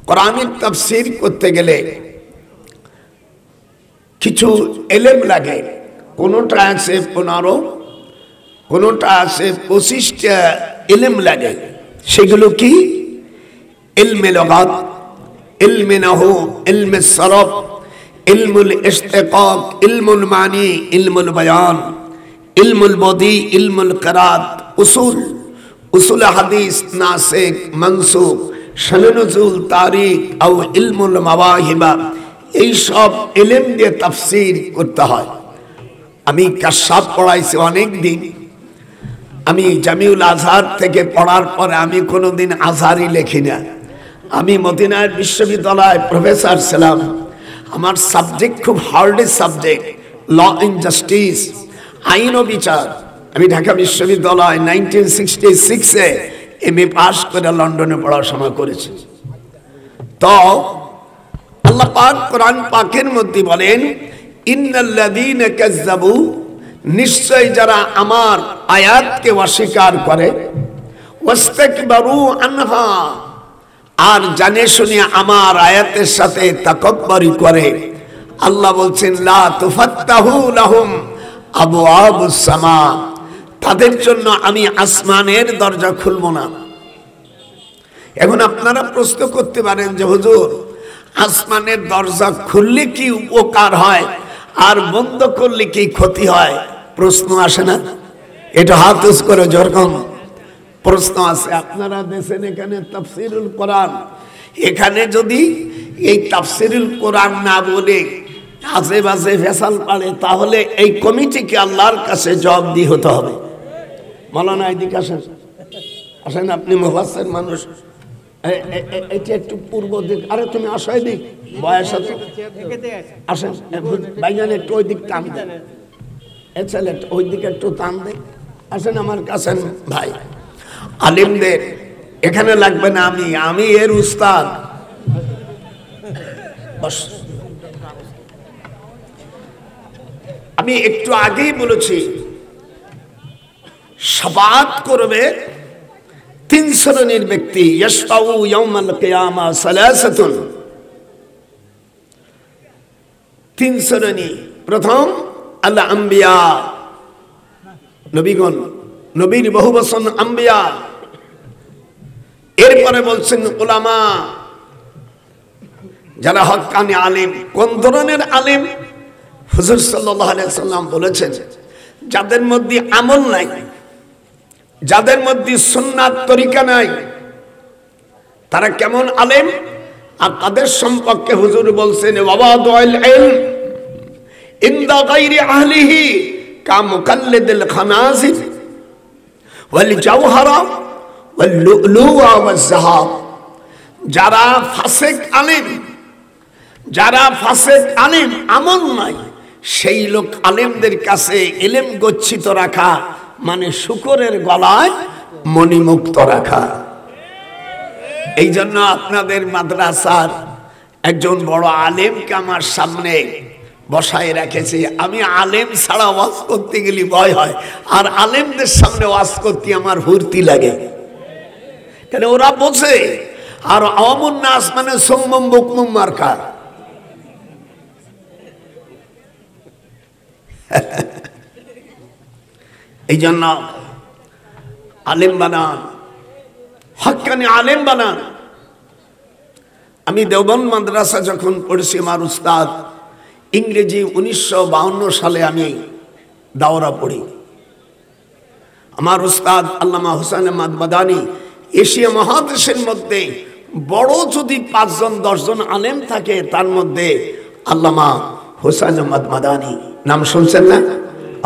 কোরআনের তাফসীর করতে গেলে কিছু এলেম লাগে। কোনটা আছে 15, কোনটা আছে 25টা এলেম লাগে। সেগুলো কি? ইলমে লগাত, ইলমে নাহু, ইলমে সরফ, ইলমুল ইশতিকাক, ইলমুল মানি, ইলমুল বয়ান, ইলমুল বদি, ইলমুল কিরাত, উসুল হাদিস, নাসিখ মানসুখ, শান নুজুল, তারিখ ও ইলমুল মাওয়াহিবা। এই সব ইলম দিয়ে তাফসীর করতে হয়। আমি কাশাফ পড়াইছি অনেক দিন। আমি জামিউল আজহার থেকে পড়ার পরে আমি কোনোদিন আজহারি লিখি না। আমি মদিনার বিশ্ববিদ্যালয় প্রফেসর ছিলাম। আমার সাবজেক্ট খুব hard subject, law and justice, আইন ও বিচার। আমি ঢাকা বিশ্ববিদ্যালয় 1966-এ এমএ পাস করে লন্ডনে পড়াশোনা করেছি। তো আল্লাহ পাক কোরআন পাকের মধ্যে বলেন, ইন্নাল্লাযীনা কাযযাবু, নিশ্চয় যারা আমার আয়াতকে অস্বীকার করে, ওয়াস্তাকবারু আনহা, আর জানে শুনে আমার আয়াতের সাথে তাকাব্বুরি করে, আল্লাহ বলছেন লা তুফাত্তাহু লাহুম আবওয়াবুস সামা, তাদের জন্য আমি আসমানের দরজা খুলব না। এখন আপনারা প্রশ্ন করতে পারেন যে হুজুর, আসমানের দরজা খুললে কি উপকার হয় আর বন্ধ করলে কি ক্ষতি হয়? প্রশ্ন আসে না? এটা হাত উঁচ করে যেরকম প্রশ্ন আছে। আপনারা দেখেন এখানে তাফসীরুল কোরআন, এখানে যদি এই তাফসীরুল কোরআন না বলে আজে বাজে ফেসাল পাড়ে, তাহলে এই কমিটিকে আল্লাহর কাছে জবাবদিহি হতে হবে। মাওলানা এদিকে আসেন, আসেন, আপনি মুফাসসির মানুষ। এটা একটু পূর্ব দিক, আরে তুমি আসো এদিক, বয়স আছে, আসেন ভাইজান, একটু ওই দিক টান দেন, ছেলে ওই দিকে একটু টান দেন, আসেন আমার কাছে ভাই। আলিমদের এখানে লাগবে না, আমি এর উস্তাদ। আমি একটু আগেই বলেছি, শাফাআত করবে 3 শ্রেণীর ব্যক্তি। ইয়াশফাউ ইয়াউমাল কিয়ামা সালাসাতুন, 3 শ্রেণী। প্রথম আল আম্বিয়া, নবীগণ, নবীর বহু বচন আম্বিয়া। এরপরে বলছেন উলামা, যারা হক্কানি আলিম। কোন ধরনের আলিম? হুজুর সাল্লাল্লাহু আলাইহি সাল্লাম বলেছেন, যাদের মধ্যে আমল নাই, যাদের মধ্যে সুন্নাত তরিকা নাই, তারা কেমন আলেম? আর তাদের সম্পর্কে হুজুর বলছেন, ওয়াবাদুল ইলম ইনদা গায়রি আহলিহি কা মুকাল্লিদিল খানাজির ওয়াল জাওহারা ওয়াল লুলুয়া ওয়াজ যাহাব। যারা ফাসিক আলেম, যারা ফাসিক আলেম, আমল নাই, সেই লোক আলেমদের কাছে ইলম গচ্ছিত রাখা মানে শুকরের গলায় মণিমুক্ত রাখা। এই জন্য আপনাদের মাদ্রাসার একজন বড় আলেমকে আমার সামনে বসায় রেখেছি। আমি আলেম ছাড়া ওয়াজ করতে গেলে ভয় হয়, আর আলেমদের সামনে ওয়াজ করতে আমার ফুর্তি লাগে, কেন ওরা বোঝে। আর আওয়ামুন নাস মানে সুম্মুম বুকমুম মার্কা। এই জন্য আলেম বানান, হক্কানি আলেম বানান। আমি দেওবন্দ মাদ্রাসা যখন পড়ছি, আমার উস্তাদ ইংরেজি 1952 সালে আমি দাওরা পড়ি। আমার উস্তাদ আল্লামা হুসাইন আহমদ মাদানী, এশিয়া মহাদেশের মধ্যে বড় যদি 5 জন 10 জন আলেম থাকে, তার মধ্যে আল্লামা হুসাইন আহমদ মাদানী নাম শুনছেন না?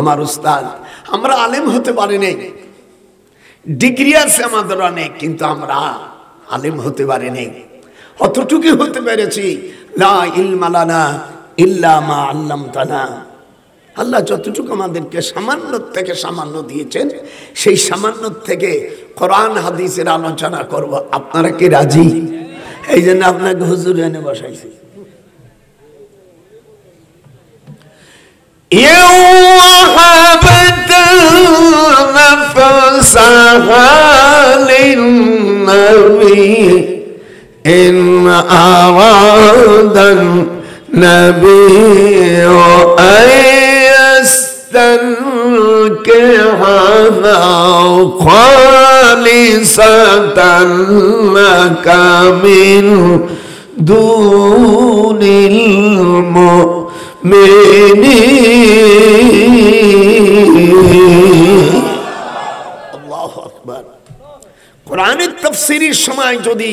আমার উস্তাদ। আমরা আলেম হতে পারি নাই, ডিগ্রি আছে আমাদের অনেক, কিন্তু আমরা আলেম হতে পারি নাই। অতটুকু হতে পেরেছি, লা ইলমা লানা ইল্লা মা আল্লামতানা। আল্লাহ যতটুকু আমাদেরকে সামান্য থেকে সামান্য দিয়েছেন, সেই সামান্য থেকে কোরআন হাদিসের আলোচনা করব। আপনারা কি রাজি? এই জন্য আপনাকে হুজুর এনে বসাইছি। وهبت نفسها للنبي إن أراد النبي أن يستنكحها خالصة لك من دون المؤمنين الله أكبر কোরআনের তাফসীরের সময় যদি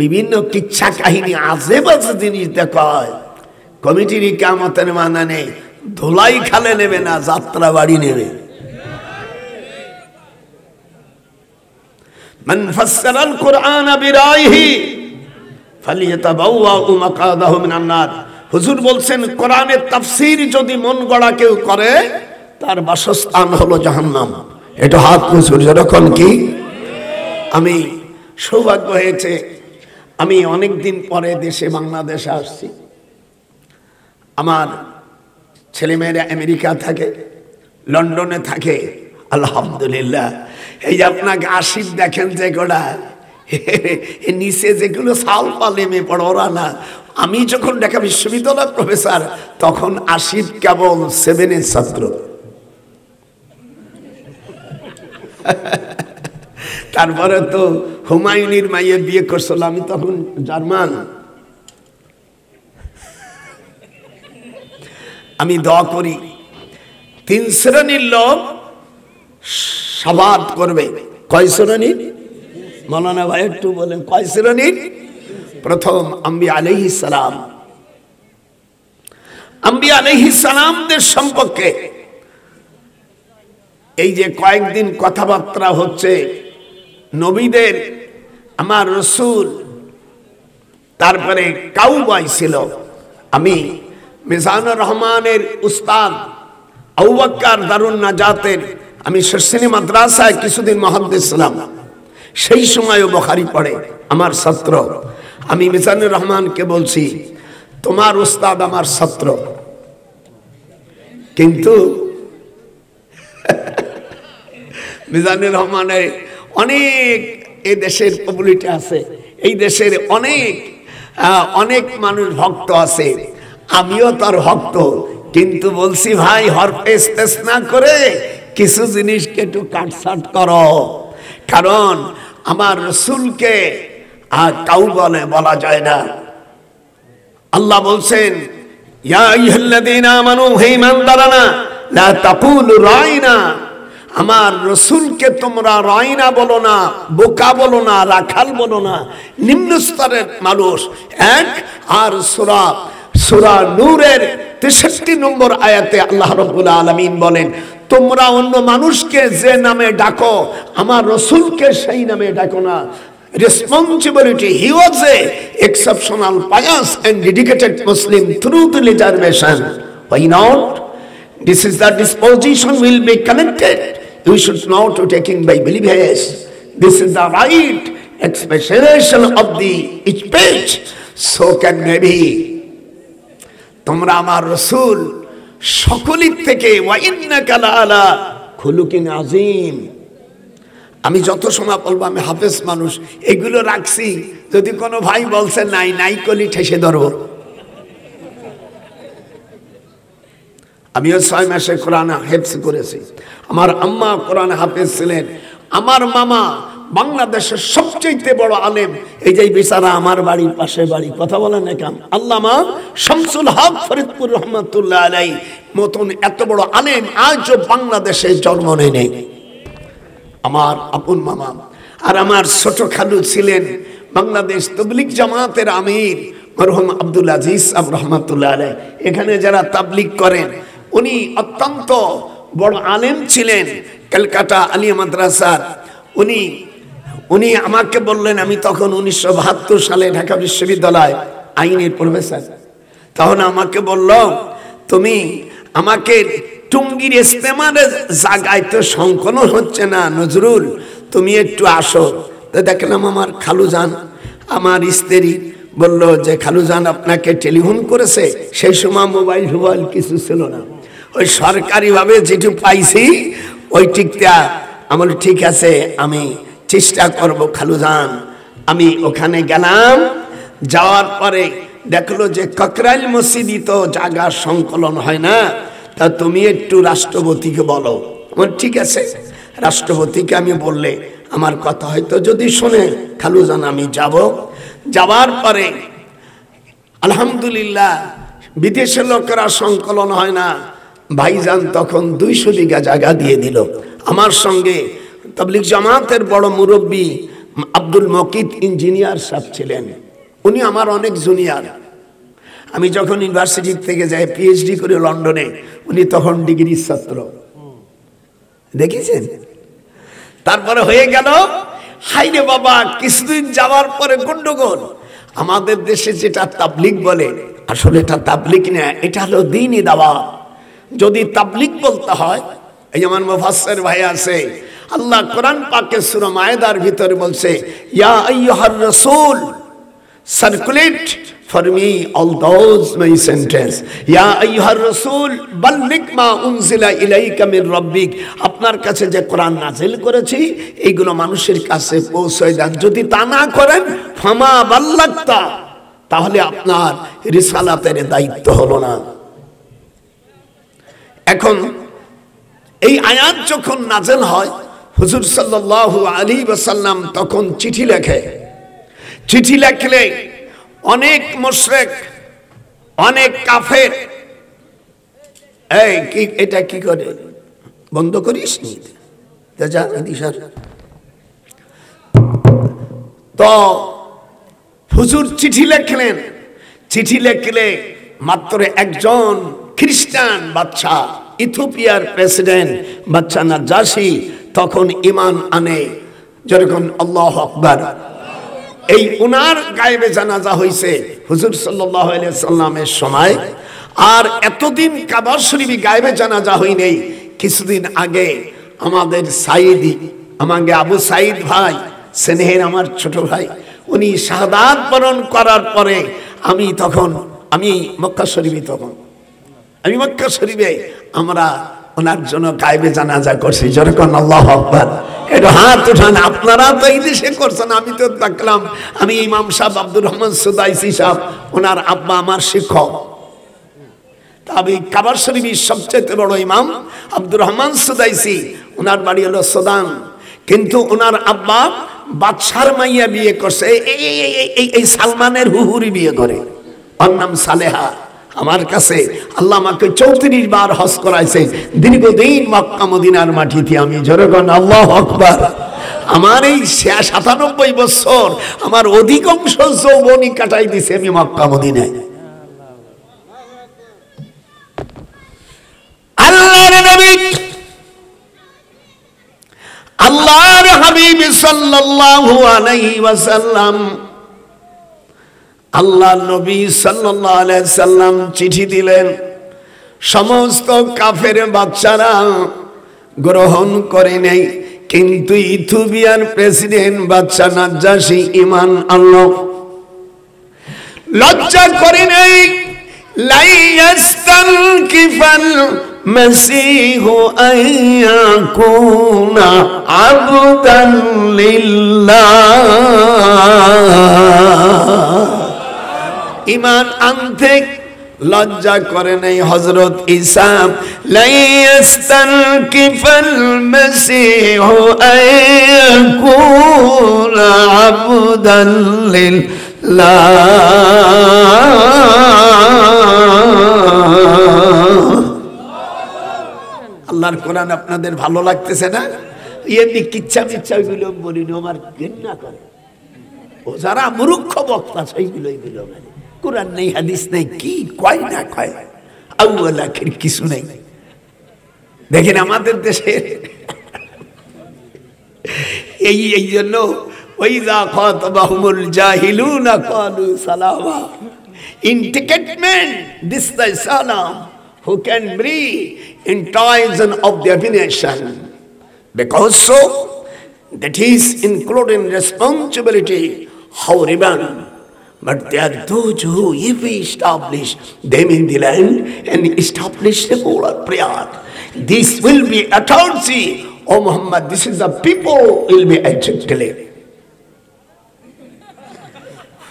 বিভিন্ন কিচ্ছা কাহিনী আজেবাজে জিনিস দেখায় কমিটির কিয়ামতের মানানে ধুলাই খালে নেবে না যাত্রা বাড়ি নেবে মান ফাসসারাল কুরআন বিরাইহি ফালিয়াতাবাওয়া মাকাদাহু মিনান নার হুজুর বলছেন কোরআনের তাফসীর যদি মন গড়া কেউ করে তার বাসস্থান হলো জাহান্নাম এটা হাত মুছুর যখন কি আমি সৌভাগ্য হয়েছে আমি অনেক দিন পরে দেশে বাংলাদেশে আসছি আমার ছেলেমেয়েরা আমেরিকা থাকে লন্ডনে থাকে আলহামদুলিল্লাহ এই যে আপনাকে আশিক দেখেন যে গোড়া নিচে যেগুলো সাল পালেমে পড়া না আমি যখন ঢাকা বিশ্ববিদ্যালয়ের প্রফেসর তখন আশিক কেবল 7 এর ছাত্র তারপরে তো হুমায়ুনের মাইয়ে বিয়ে করছিল আমি তখন জার্মান আমি দোয়া করি 3 শ্রেণীর লোক শাহাদাত করবে কয় শ্রেণীর মাওলানা ভাই একটু বলেন কয় শ্রেণীর প্রথম আম্বিয়া আলাইহিস সালাম আম্বিয়া আলাইহিস সালামদের সম্পর্কে এই যে কয়েকদিন কথাবার্তা হচ্ছে নবীদের আমার রাসূল তারপরে কাউবাই ছিল আমি মিজানুর রহমানের উস্তাদ আবু বকর দারুন নাজাতের আমি শর্ষিনী মাদ্রাসায় কিছুদিন মুহাদ্দিস ছিলাম সেই সময়ও বুখারী পড়ে আমার ছাত্র আমি মিজানুর রহমানকে বলছি তোমার উস্তাদ আমার ছাত্র কিন্তু মিজানুর রহমানের অনেক এই দেশের পপুলারিটি আছে এই দেশের অনেক মানুষ ভক্ত আছে আমিও তার ভক্ত কিন্তু বলছি ভাই হরফে না করে কিছু জিনিসকে একটু কাটছাট করো কারণ আমার রাসূলকে কাউ বলা যায় না আল্লাহ বলছেন ইয়া আইয়ুহাল্লাযীনা আমানু হে ঈমানদাররা লা তাকুলু রাইনা আমার রাসূলকে তোমরা রাইনা বলো না বোকা বলো না রাখাল বলো না নিম্ন স্তরের মানুষ এক আর সূরা নূরের 63 নম্বর আয়াতে আল্লাহ রাব্বুল আলামিন বলেন তোমরা অন্য মানুষকে যে নামে ডাকো আমার রাসূলকে সেই নামে ডাকো না responsibility he was a exceptional pious and dedicated Muslim through the reservation why not this is the disposition will be connected you should not to taking by believers this is the right expression of the speech so can maybe তোমরা আমার রাসূল সকলের থেকে ওয়া ইন্নাকা লাআলা খুলুকিন আযীম আমি যত সময় বলবো আমি হাফেজ মানুষ এগুলো রাখছি যদি কোনো ভাই বলছে নাই কলি ঠেসে ধরব আমিও 6 মাসে কোরআন হেফজ করেছি আমার আম্মা কোরআন হাফেজ ছিলেন আমার মামা বাংলাদেশের সবচেয়ে বড় আলেম এই যে বেচারা আমার বাড়ির পাশে বাড়ি কথা বলেন না কেন আল্লামা শামসুল হক ফরিদপুর রহমাতুল্লাহ আলাইহি মতন এত বড় আলেম আজও বাংলাদেশে জন্ম নেয়নি আমার আপন মামা আর আমার ছোট খালু ছিলেন বাংলাদেশ তাবলীগ জামাতের আমির মরহুম আব্দুল আজিজ সাহেব রহমাতুল্লাহ আলাইহি এখানে যারা তাবলীগ করেন উনি অত্যন্ত বড় আলেম ছিলেন কলকাতা আলিয়া মাদ্রাসার উনি আমাকে বললেন আমি তখন 1972 সালে ঢাকা বিশ্ববিদ্যালয় আইনের প্রফেসর তখন আমাকে বলল তুমি আমাকে টুঙ্গির ইস্তেমারে জায়গায় তো সংকলন হচ্ছে না নজরুল তুমি একটু আসো তো দেখলাম আমার খালুজান আমার স্ত্রী বলল যে খালুজান আপনাকে টেলিফোন করেছে সেই সময় মোবাইল কিছু ছিল না ওই সরকারিভাবে যেটুকু পাইছি ওই ঠিকটা আমার ঠিক আছে আমি চেষ্টা করব খালুজান আমি ওখানে গেলাম, যাওয়ার পরে দেখলো যে কাকরাইল মসজিদে তো জায়গার সংকলন হয় না, তা তুমি একটু রাষ্ট্রপতিকে বলো। ঠিক আছে, রাষ্ট্রপতিকে আমি বললে আমার কথা হয়তো যদি শোনে খালুজান আমি যাব। যাওয়ার পরে আলহামদুলিল্লাহ বিদেশের লোকেরা সংকলন হয় না, ভাইজান তখন 200 বিঘা জায়গা দিয়ে দিল। আমার সঙ্গে তাবলিগ জামাতের বড় মুরব্বী আব্দুল মকিত ইঞ্জিনিয়ার সাহেব ছিলেন, উনি আমার অনেক জুনিয়র। আমি যখন ইউনিভার্সিটি থেকে যাই পিএইচডি করে লন্ডনে, উনি তখন ডিগ্রির ছাত্র, দেখেছেন। তারপরে হয়ে গেল, হাইরে বাবা কিছুদিন যাওয়ার পরে গন্ডগোল। আমাদের দেশে যেটা তাবলিগ বলে, আসলে এটা তাবলিগ না, এটা হলো দ্বীনি দাওয়াত। যদি তাবলিগ বলতে হয়, এই আমার মুফাসসির ভাই আছে, আল্লাহ কোরআন পাকে সূরা মায়েদার ভিতরে বলছে, ইয়া আইয়ুহার রাসূল circulate for me all those my sentence, ইয়া আইয়ুহার রাসূল বাল্লিগ মা উনজিলা ইলাইকা মির রাব্বিক, আপনার কাছে যে কোরআন নাযিল করেছি এইগুলো মানুষের কাছে পৌঁছে দেন। যদি তা না করেন ফামা বাল্লাগতা, তাহলে আপনার রিসালাতের দায়িত্ব হলো না। এখন এই আয়াত যখন নাযিল হয়, হুজুর সাল্লাল্লাহু আলাইহি ওয়াসাল্লাম তখন চিঠি লেখে। চিঠি লেখলে অনেক মুশরিক, অনেক কাফের, এই কি এটা কি করে বন্ধ করিস নি, তো হুজুর চিঠি লেখলেন। চিঠি লেখলে মাত্র একজন খ্রিস্টান বাচ্চা, ইথিওপিয়ার প্রেসিডেন্ট বাচ্চা নাজাশি তখন ঈমান আনে, যেরকম আল্লাহু আকবার। এই উনার গায়েবে জানাজা হয়েছে হুজুর সাল্লাল্লাহু আলাইহি সাল্লামের সময়। আর এতদিন কাবা শরীফে গায়েবে জানাজা হয় নাই। কিছুদিন আগে আমাদের সাইদি, আমাকে আবু সাইদ ভাই, স্নেহের আমার ছোট ভাই, উনি শাহাদাত বরণ করার পরে আমি মক্কা শরীফে, আমি মক্কা শরীফে আমরা ওনার জন্য গায়েবে জানাজা করছি, যেরকম আল্লাহু আকবার। একটু হাত উঠান, আপনারা তো এই দেশে করছেন, আমি তো দেখলাম। আমি ইমাম সাহেব আব্দুর রহমান সুদাইসি সাহেব, ওনার আব্বা আমার শিক্ষক। তবে কাবা শরীফের সবচেয়ে বড় ইমাম আব্দুর রহমান সুদাইসি, ওনার বাড়ি হলো সুদান, কিন্তু ওনার আব্বা বাদশার মাইয়া বিয়ে করছে, এই সালমানের হুহুরি বিয়ে করে, ওর নাম সালেহা। আমার কাছে আল্লাহ আমাকে 34 বার হজ করাইছে, দীর্ঘদিন মক্কা মদিনার মাটিতে আমি, যেরকম আল্লাহু আকবার। আমার এই 97 বছর আমার অধিকাংশ যৌবনই কাটাই দিছে আমি মক্কা মদিনায়। আল্লাহর নবী, আল্লাহর হাবিব সাল্লাল্লাহু আলাইহি ওয়াসাল্লাম, আল্লাহ নবী সাল্লাল্লাহু আলাইহি সাল্লাম চিঠি দিলেন। সমস্ত কাফের বাচ্চারা গ্রহণ করে নেই, কিন্তু ইথিওপিয়ার প্রেসিডেন্ট বাচ্চা নাজাশি ঈমান আনলো। লজ্জা করে নেই। লাইয়াস্তানকিফাল মাসীহু আইয়াকুনা আবদান লিল্লাহ, ঈমান আনতে লজ্জা করে নাই হযরত ঈসা। লাইয়াস্তানকিফাল মাসীহু আইয়াকুনা আবদান লিল্লাহ। আল্লাহর কোরআন আপনাদের ভালো লাগতেছে না? এমনি কিচ্ছা মিচ্ছা ওইগুলো বলিনি, আমার ঘৃণা করে। ও যারা মূর্খ বক্তা সেইগুলোই বলো, মানে কোরআন নেই, হাদিস নেই, কি কয় না কয়, আউয়াল আখির কিছু নেই। দেখেন আমাদের দেশে এই জন্য ওয়াইযা খাতাবাহুমুল জাহিলুনা ক্বালু সালামা, ইন্টিকেটমেন্ট দিস দ্য সালাম who can breathe in times of divination, because so that is including responsibility how ribbon, but they are those who if we establish them in the land and establish the polar prayer, this will be authority. Oh Muhammad, this is the people will be exactly.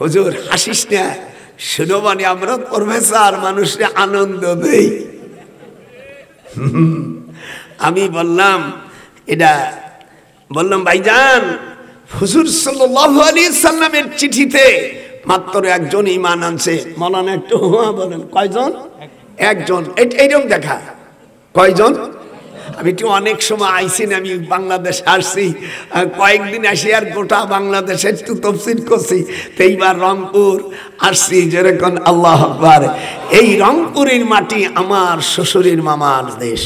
হুজুর হাসিস না, শুনো মানে আমরা professor, মানুষকে আনন্দ দেই। আমি বললাম ভাইজান, হুজুর সাল্লাল্লাহু আলাইহি সাল্লামের চিঠিতে মাত্র একজন ঈমান আনছে। মাওলানা একটু বলেন কয়জন? একজন। এইরকম দেখা কয়জন? আমি তো অনেক সময় আইসি না, আমি বাংলাদেশ আসছি কয়েকদিন আসি আর গোটা বাংলাদেশে একটু তফসির করছি। তো এইবার রংপুর আসছি, যেরকম আল্লাহু আকবার। এই রংপুরের মাটি আমার শ্বশুরের মামার দেশ।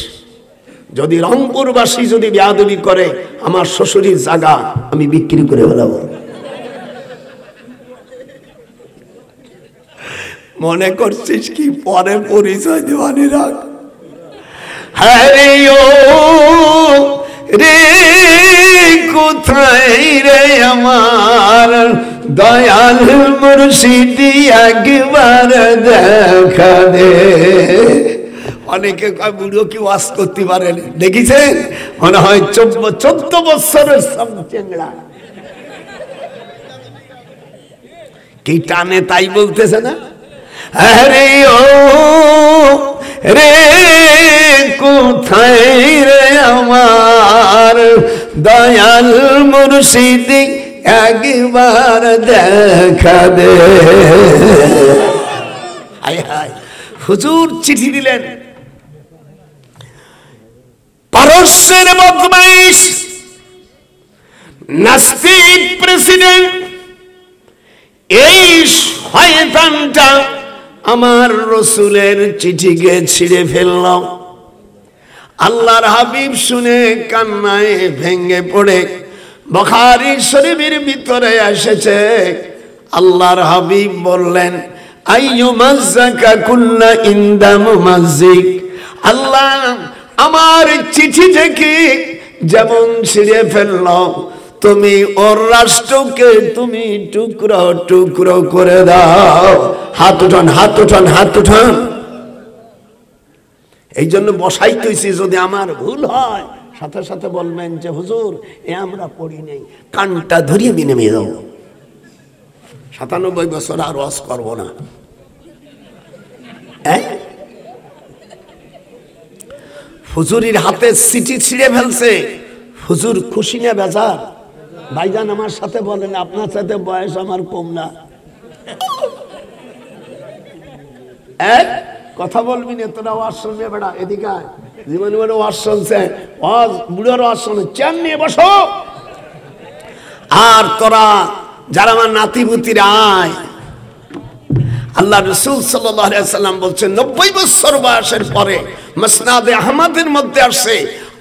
যদি রংপুরবাসী যদি বেয়াদবি করে, আমার শ্বশুরের জায়গা আমি বিক্রি করে ফেলাবো। মনে করছিস কি পরে পরিচয় দেওয়ানি রাখ? হরে ও রে কোথায় রে আমার দয়াল মুর্শিদি, একবার দেখা দে। অনেকে কয় বুড়ো কি ওয়াজ করতে পারেন, দেখেছেন? মনে হয় 14 বছরের সব চেংড়া কি টানে, তাই বলতেছে না? আরে ও রে কোথায় রে আমার দয়াল মুর্শিদি, একবার দেখা দে। হায় হায়, হুজুর চিঠি দিলেন। পারস্যের বদমাইশ নাস্তিক প্রেসিডেন্ট, এই শয়তানটা আমার রসুলের চিঠিকে ছিঁড়ে ফেলল। আল্লাহর হাবিব শুনে কান্নায় ভেঙে পড়ে বুখারী শরীফের ভিতরে এসেছে, আল্লাহর হাবিব বললেন, আইয়ুমাজ্জাকা কুল্লা ইনদা মুমাজ্জিক। আল্লাহ আমার চিঠি থেকে যেমন ছিঁড়ে ফেলল, তুমি ওর রাষ্ট্রকে তুমি টুকরো টুকরো করে দাও। হাত উঠান, হাত উঠান, হাত উঠান। এই জন্য বসাই তৈছি, যদি আমার ভুল হয় সাথে সাথে বলবেন যে হুজুর এ আমরা পড়ি নেই, কানটা ধরিয়ে নেমে যাও। 97 বছর আর ওয়াজ করব না। হুজুরের হাতে চিঠি ছিঁড়ে ফেলছে, হুজুর খুশি না বেজার? ভাইজান আমার সাথে বলেন, আপনার সাথে বয়স আমার কম না। কথা বলবি না, তোরা ওয়াজ শুনবে বেড়া, এদিকে জীবন বড় ওয়াজ শুনছে, ওয়াজ বুড়োর ওয়াজ শুনে চেন নিয়ে বসো। আর তোরা যারা আমার নাতিপুতিরা আয়, আল্লাহ রাসূল সাল্লাল্লাহু আলাইহি ওয়াসাল্লাম বলছেন 90 বছর বয়সের পরে মুসনাদে আহমদের মধ্যে আসছে,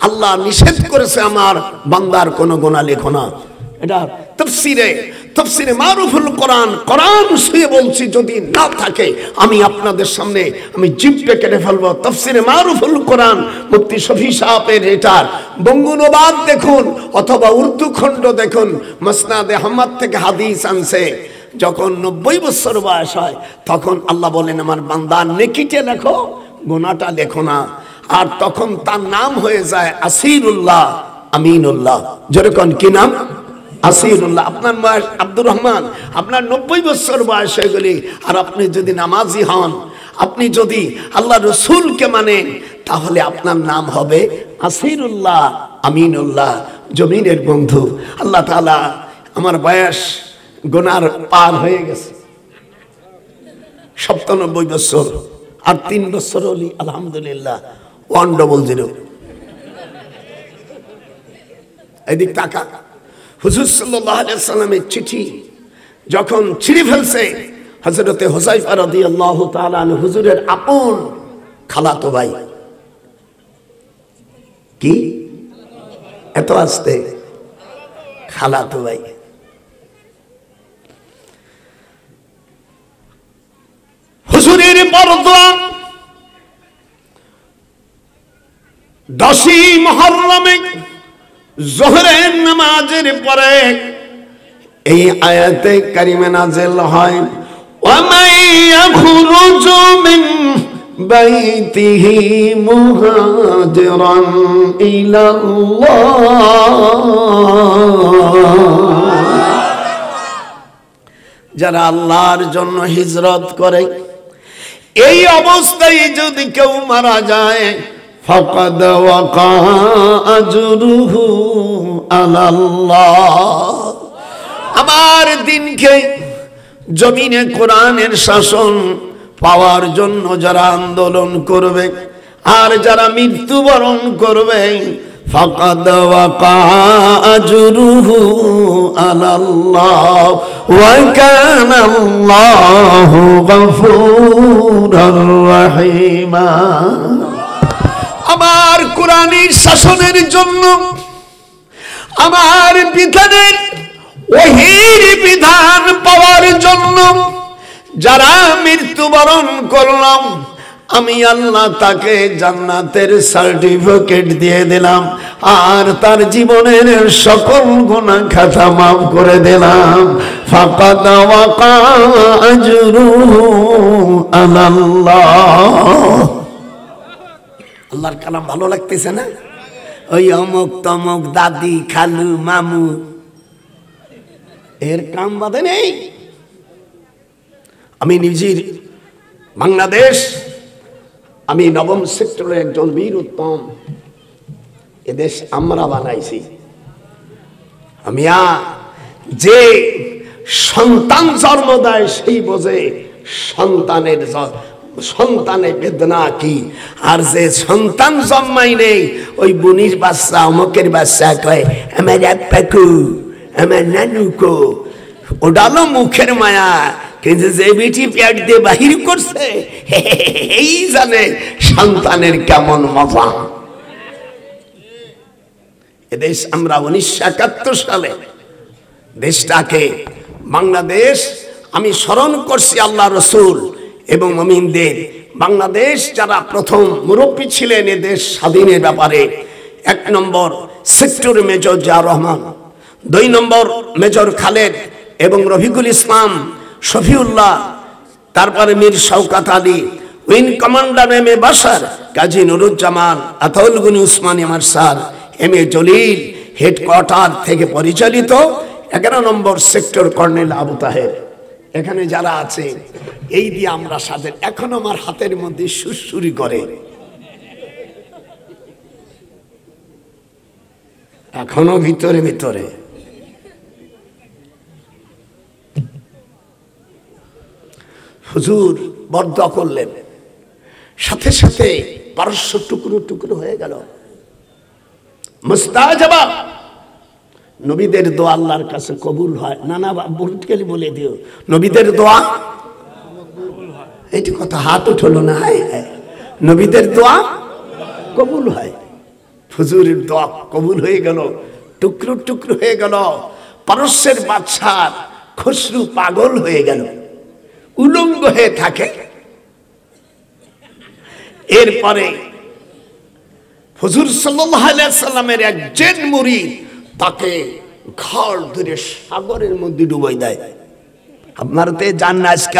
আল্লাহ নিষেধ করেছে আমার বান্দার কোনো গুনাহ লেখো না। এটা তাফসীরে মারুফুল কোরআন, কোরআন শুয়ে বলছি, যদি না থাকে আমি আপনাদের সামনে আমি জিভে কেটে ফেলবো। তাফসীরে মারুফুল কোরআন মুফতি শফি সাহেবের এটার বঙ্গানুবাদ দেখুন অথবা উর্দু খণ্ড দেখুন, মুসনাদে আহমদ থেকে হাদিস আনছে। যখন 90 বছর বয়স হয় তখন আল্লাহ বলেন, আমার বান্দা নেকিতে লেখো, গুনাহটা লেখো না। আর তখন তার নাম হয়ে যায় আসিরুল্লাহ, আমিনুল্লাহ। যেরকম কি নাম? আসিরুল্লাহ। আপনার বয়স আব্দুর রহমান, আপনার 90 বছর বয়স হয়ে গেলে, আর আপনি যদি নামাজি হন, আপনি যদি আল্লাহ রসুলকে মানেন, তাহলে আপনার নাম হবে আসিরুল্লাহ, আমিনুল্লাহ, জমিনের বন্ধু। আল্লাহ তাআলা আমার বয়স গুনার পার হয়ে গেছে 97 বছর, আর 3 বছর হলি আলহামদুলিল্লাহ 100। এদিক টাকা হুজুর সাল্লাল্লাহু আলাইহি ওয়াসাল্লামের চিঠি যখন ছিঁড়ে ফেলছে, হযরতে হুযায়ফা রাদিয়াল্লাহু তাআলা আনহু হুজুরের আপন খালাতো ভাই, কি এত আস্তে খালাতো ভাই, হুজুরের বরদোয়া 10ই মুহররমে যোহরের নামাজের পরে এই আয়াতে কারিমা নাযিল হয়, ওয়া মান ইয়াখরুজু মিন বাইতিহি মুহাজিরান ইলাল্লাহ যারা আল্লাহর জন্য হিজরত করে, এই অবস্থায় যদি কেউ মারা যায় ফাকাদ ওয়াকা আজরুহু আলাল্লাহ। আমার দিনকে জমিনে কোরআনের শাসন পাওয়ার জন্য যারা আন্দোলন করবে আর যারা মৃত্যুবরণ করবে ফাকাদ ওয়াকা আজরুহু আলাল্লাহ ওয়া কানা আল্লাহু গফুরার রহিমা। আমার কোরআনের শাসনের জন্য, আমার বিধানের ওহীর বিধান পাওয়ার জন্য যারা মৃত্যুবরণ করলাম, আমি আল্লাহ তাকে জান্নাতের সার্টিফিকেট দিয়ে দিলাম আর তার জীবনের সকল গুনাহ খাতা মাফ করে দিলাম। ফাকাদ ওয়াকা আজরুহু আলাল্লাহ। আল্লাহর কালাম ভালো লাগতেছে না? ওই অমুক তমুক দাদি খালু মামু এর কাম বাদে নেই। আমি নিজের বাংলাদেশ, আমি নবম সেক্টরের একজন বীর উত্তম, এদেশ আমরা বানাইছি। আমি যে সন্তান জন্ম দেয় সেই বোঝে সন্তানের বেদনা কি, আর যে সন্তান জন্মাই নেই ওই বুনির বাচ্চা অমুকের বাচ্চা কয় আমার আব্বাকু আমার নানুকো, ওডালো মুখের মায়া, কিন্তু যে বেটি পেট দিয়ে বাহির করছে এই জানে সন্তানের কেমন মজা। এদেশ আমরা 1971 সালে দেশটাকে বাংলাদেশ আমি স্মরণ করছি আল্লাহ রসুল এবং মুমিনদের। বাংলাদেশ যারা প্রথম মুরব্বী ছিলেন এদেশ স্বাধীনের ব্যাপারে, 1 number sector major Ziaur Rahman, 2 number major Khaled এবং রফিকুল ইসলাম শফিউল্লাহ, তারপরে Mir Shawkat Ali, wing commander M A Bashar, Kazi Nuruzzaman, Ataul Gani Osmani marshal, M A Jalil, headquarter থেকে পরিচালিত 11 number sector colonel Abu Taher. এখানে যারা আছে এই দিয়ে আমরা সাথে, এখন আমার হাতের মধ্যে সুরসুরি করে, এখনো ভিতরে ভিতরে। হুজুর বরদোয়া করলেন, সাথে সাথে পারস্য টুকরো টুকরো হয়ে গেল। মুস্তাজাবা, নবীদের দোয়া আল্লাহর কাছে কবুল হয়। নানা বুরুটকেলি বলে দিও, নবীদের দোয়া এইটি কথা হাত উঠলো না, নবীদের দোয়া কবুল হয়। হুজুরের দোয়া কবুল হয়ে গেল, টুকরো টুকরো হয়ে গেল। পারস্যের বাদশা খসরু পাগল হয়ে গেল, উলঙ্গ হয়ে থাকে। এরপরে হুজুর সাল্লাল্লাহু আলাইহি সাল্লামের এক জেন মুরিদ তাকে ঘাড় ধরে সাগরের মধ্যে ডুবাই দেয়। আপনারা তো জানেন, আজকে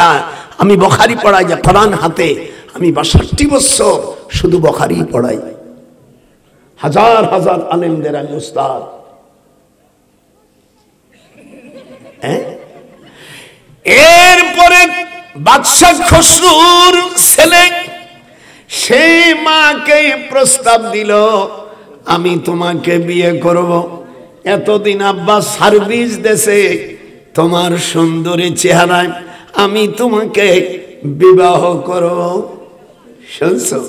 আমি বুখারী পড়াই, যে কোরআন হাতে আমি 62 বছর শুধু বুখারী পড়াই, হাজার হাজার আলেমদের আমি উস্তাদ। এরপরে বাদশা খসরুর ছেলে সে মাকে প্রস্তাব দিল, আমি তোমাকে বিয়ে করব। এতদিন আব্বা সার্ভিস দেশে, তোমার সুন্দরী চেহারায় আমি তোমাকে বিবাহ করব। শুনছো,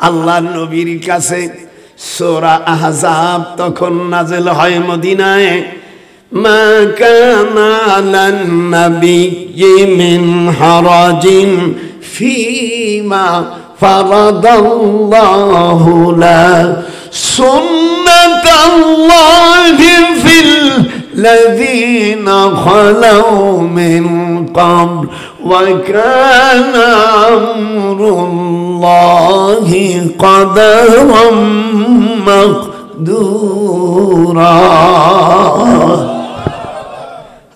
আল্লাহ নবীর কাছে সূরা আহজাব তখন নাযিল হয় মদিনায়। মা কানা লান নাবিয়্যি মিন হারাজিন ফীমা ফারাদাল্লাহু লা সুন্নাতাল্লাহি ফিল লাযীনা খালাউ মিন ক্বাবল ওয়া কানা আমরুল্লাহি কদারাম মাকদুরা।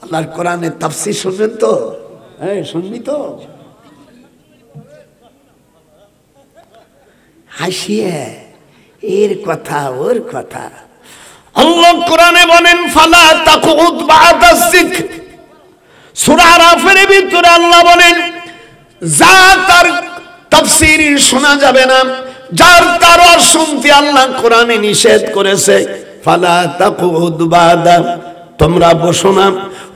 আল্লাহর কোরআনের তাফসীর শুনবেন তো? হ্যাঁ, শুনবি তো? হাসিয়ে এর কথা ওর কথা। আল্লাহ কোরআনে বলেন, ফালা তাকুদ বা'দা যিকর সূরা আরাফের ভিতরে আল্লাহ বলেন, যা তার তাফসীর শোনা যাবে না, যার তার শুনতে আল্লাহ কোরআনে নিষেধ করেছে, ফালা তাকুদ বাদা, তোমরা বসো না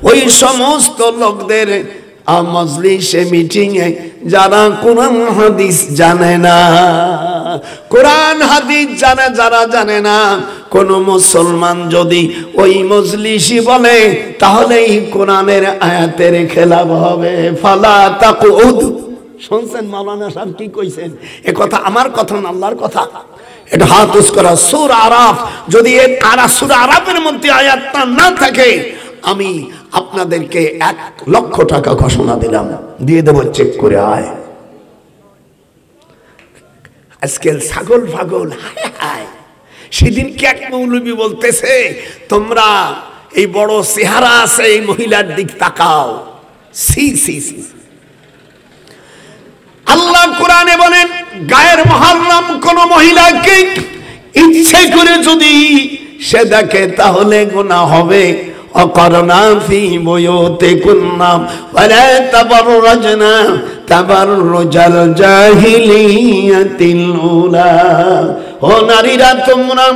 ওই সমস্ত লোকদের মজলিসে, মিটিংয়ে যারা কোরআন হাদিস জানে না। কোরআন হাদিস জানে যারা জানে না, কোন মুসলমান যদি ওই মজলিসে বলে তাহলে এই কোরআনের আয়াতের খেলাফ হবে। ফালা তাকুদ, শুনছেন মাওলানা সাহেব কি কইছেন? এ কথা আমার কথা না, আল্লাহর কথা। এটা হাদিস করা সূরা আরাফ। যদি এই সূরা আরাফের মধ্যে আয়াতটা না থাকে, আমি আপনাদেরকে 1 লক্ষ টাকা ঘোষণা দিলাম, দিয়ে দেব, চেক করে আয়। আজকাল ছাগল ফাগল, হায় হায়। সেদিন কি এক মৌলবী বলতেছে, তোমরা এই বড় চেহারা আছে এই মহিলার দিক তাকাও। C C C. আল্লাহ কোরআনে বলেন, গায়ের মুহররম কোন মহিলাকে ইচ্ছে করে যদি সে দেখে তাহলে গুনাহ হবে। অকরনা ফি বুয়ুতিকুন্না ওয়ালা তাবাররাজনা তাবাররুজাল জাহিলিয়াতিল উলা। ও নারীরা, তোমরা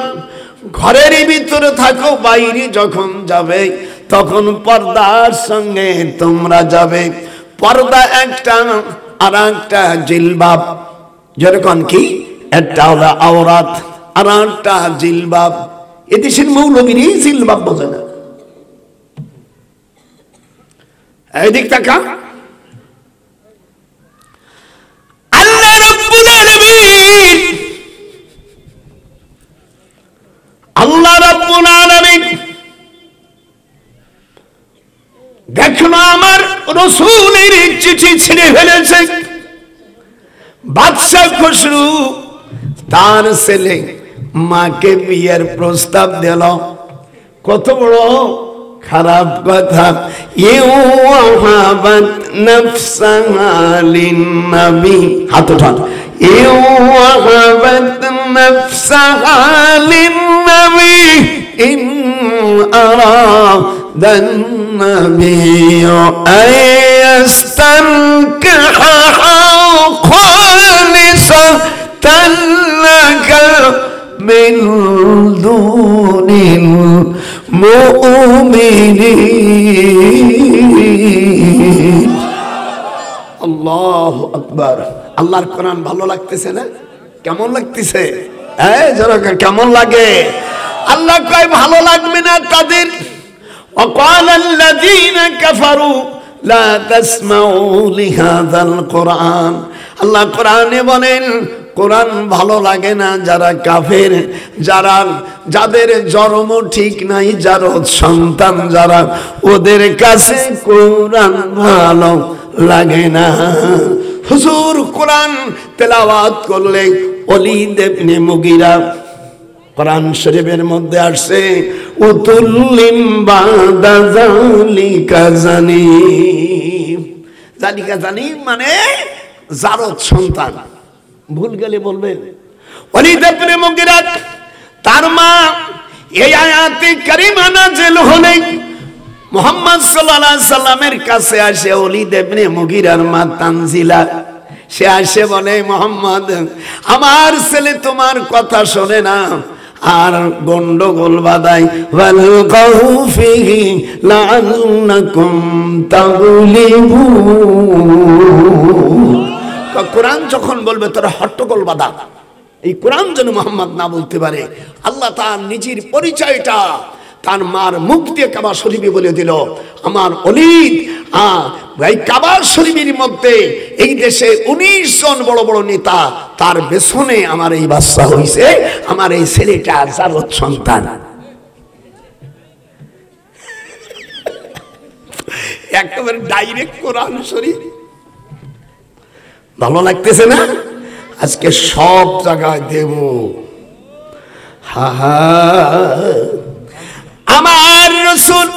ঘরের ভিতরে থাকো, বাইরে যখন যাবে তখন পর্দার সঙ্গে তোমরা যাবে। পর্দা একটা, আর একটা জিলবাব। যেরকম কি একটা হলো আওরাত, আর একটা জিলবাব। এদেশের মৌলবীর জিলবাব বোঝে না। এদিক তাকা। আল্লাহ রাব্বুল আলামিন, আল্লাহ রাব্বুল আলামিন দেখলো আমার রাসূলের চিঠি ছিঁড়ে ফেলেছে। বাদশা খসরু তার ছেলে মাকে বিয়ের প্রস্তাব দিল। কত বড় খারাপ কথা। ইউহাবাত নাফসাহা লিন-নবী, হাত উঠান। ইউহাবাত নাফসাহা লিন-নবী ইন আরাদান নাবিয়্যু আয়াস্তানকিহা খালিসাতান লাকা মিন দুনিল মুমিনিন। আল্লাহু আকবার। আল্লাহর কোরআন ভালো লাগতেছে না? কেমন লাগতেছে? যারা কেমন লাগে? আল্লাহ কয় ভালো লাগবে না তাদের। وقال الذين كفروا لا تسمعوا لهذا القرآن। আল্লাহ কোরআনে বলেন, কোরআন ভালো লাগে না যারা কাফের, যারা যাদের জন্ম ঠিক নাই, যার সন্তান যারা, ওদের কাছে কোরআন ভালো লাগে না। হুজুর কোরআন তেলাওয়াত করলে ওলীদ ইবনে মুগীরা, কোরআন শরীফের মধ্যে আসছে, উতুল্লিম বাদা যালিকা জানিম। জালিকা জানিম মানে জারদ সন্তান। ভুল গেলে বলবেন। ওলীদ ইবনে মুগীরা তার মা এই আয়াতে কারিমা নাযিল হলে মুহাম্মদ সাল্লাল্লাহু আলাইহি সাল্লামের কাছে আসে ওলীদ ইবনে মুগীরার মা তানজিলা। সে আসে বলে, মুহাম্মদ, আমার ছেলে তোমার কথা শোনে না আর গন্ডগোল বাধায়। ওয়াল কাউফিহি লাআল্লাকুম তাগলিবুন। কোরআন যখন বলবে তোরা হট্টগোল বাধা, এই কোরআন যেন মুহাম্মদ না বলতে পারে। আল্লাহ তার নিজের পরিচয়টা তার মার মুখ দিয়ে কাবা শরীফে বলে দিল, আমার ওলীদ এই কাবা শরীফের মধ্যে এই দেশে 19 জন বড় বড় নেতা, তার পেছনে আমার এই বাচ্চা হইছে, আমার এই ছেলেটা জারদ সন্তান। একেবারে ডাইরেক্ট কোরআন শরীফ। ভালো লাগতেছে না? আজকে সব জায়গায় দেব। হা হা। আমার রাসূল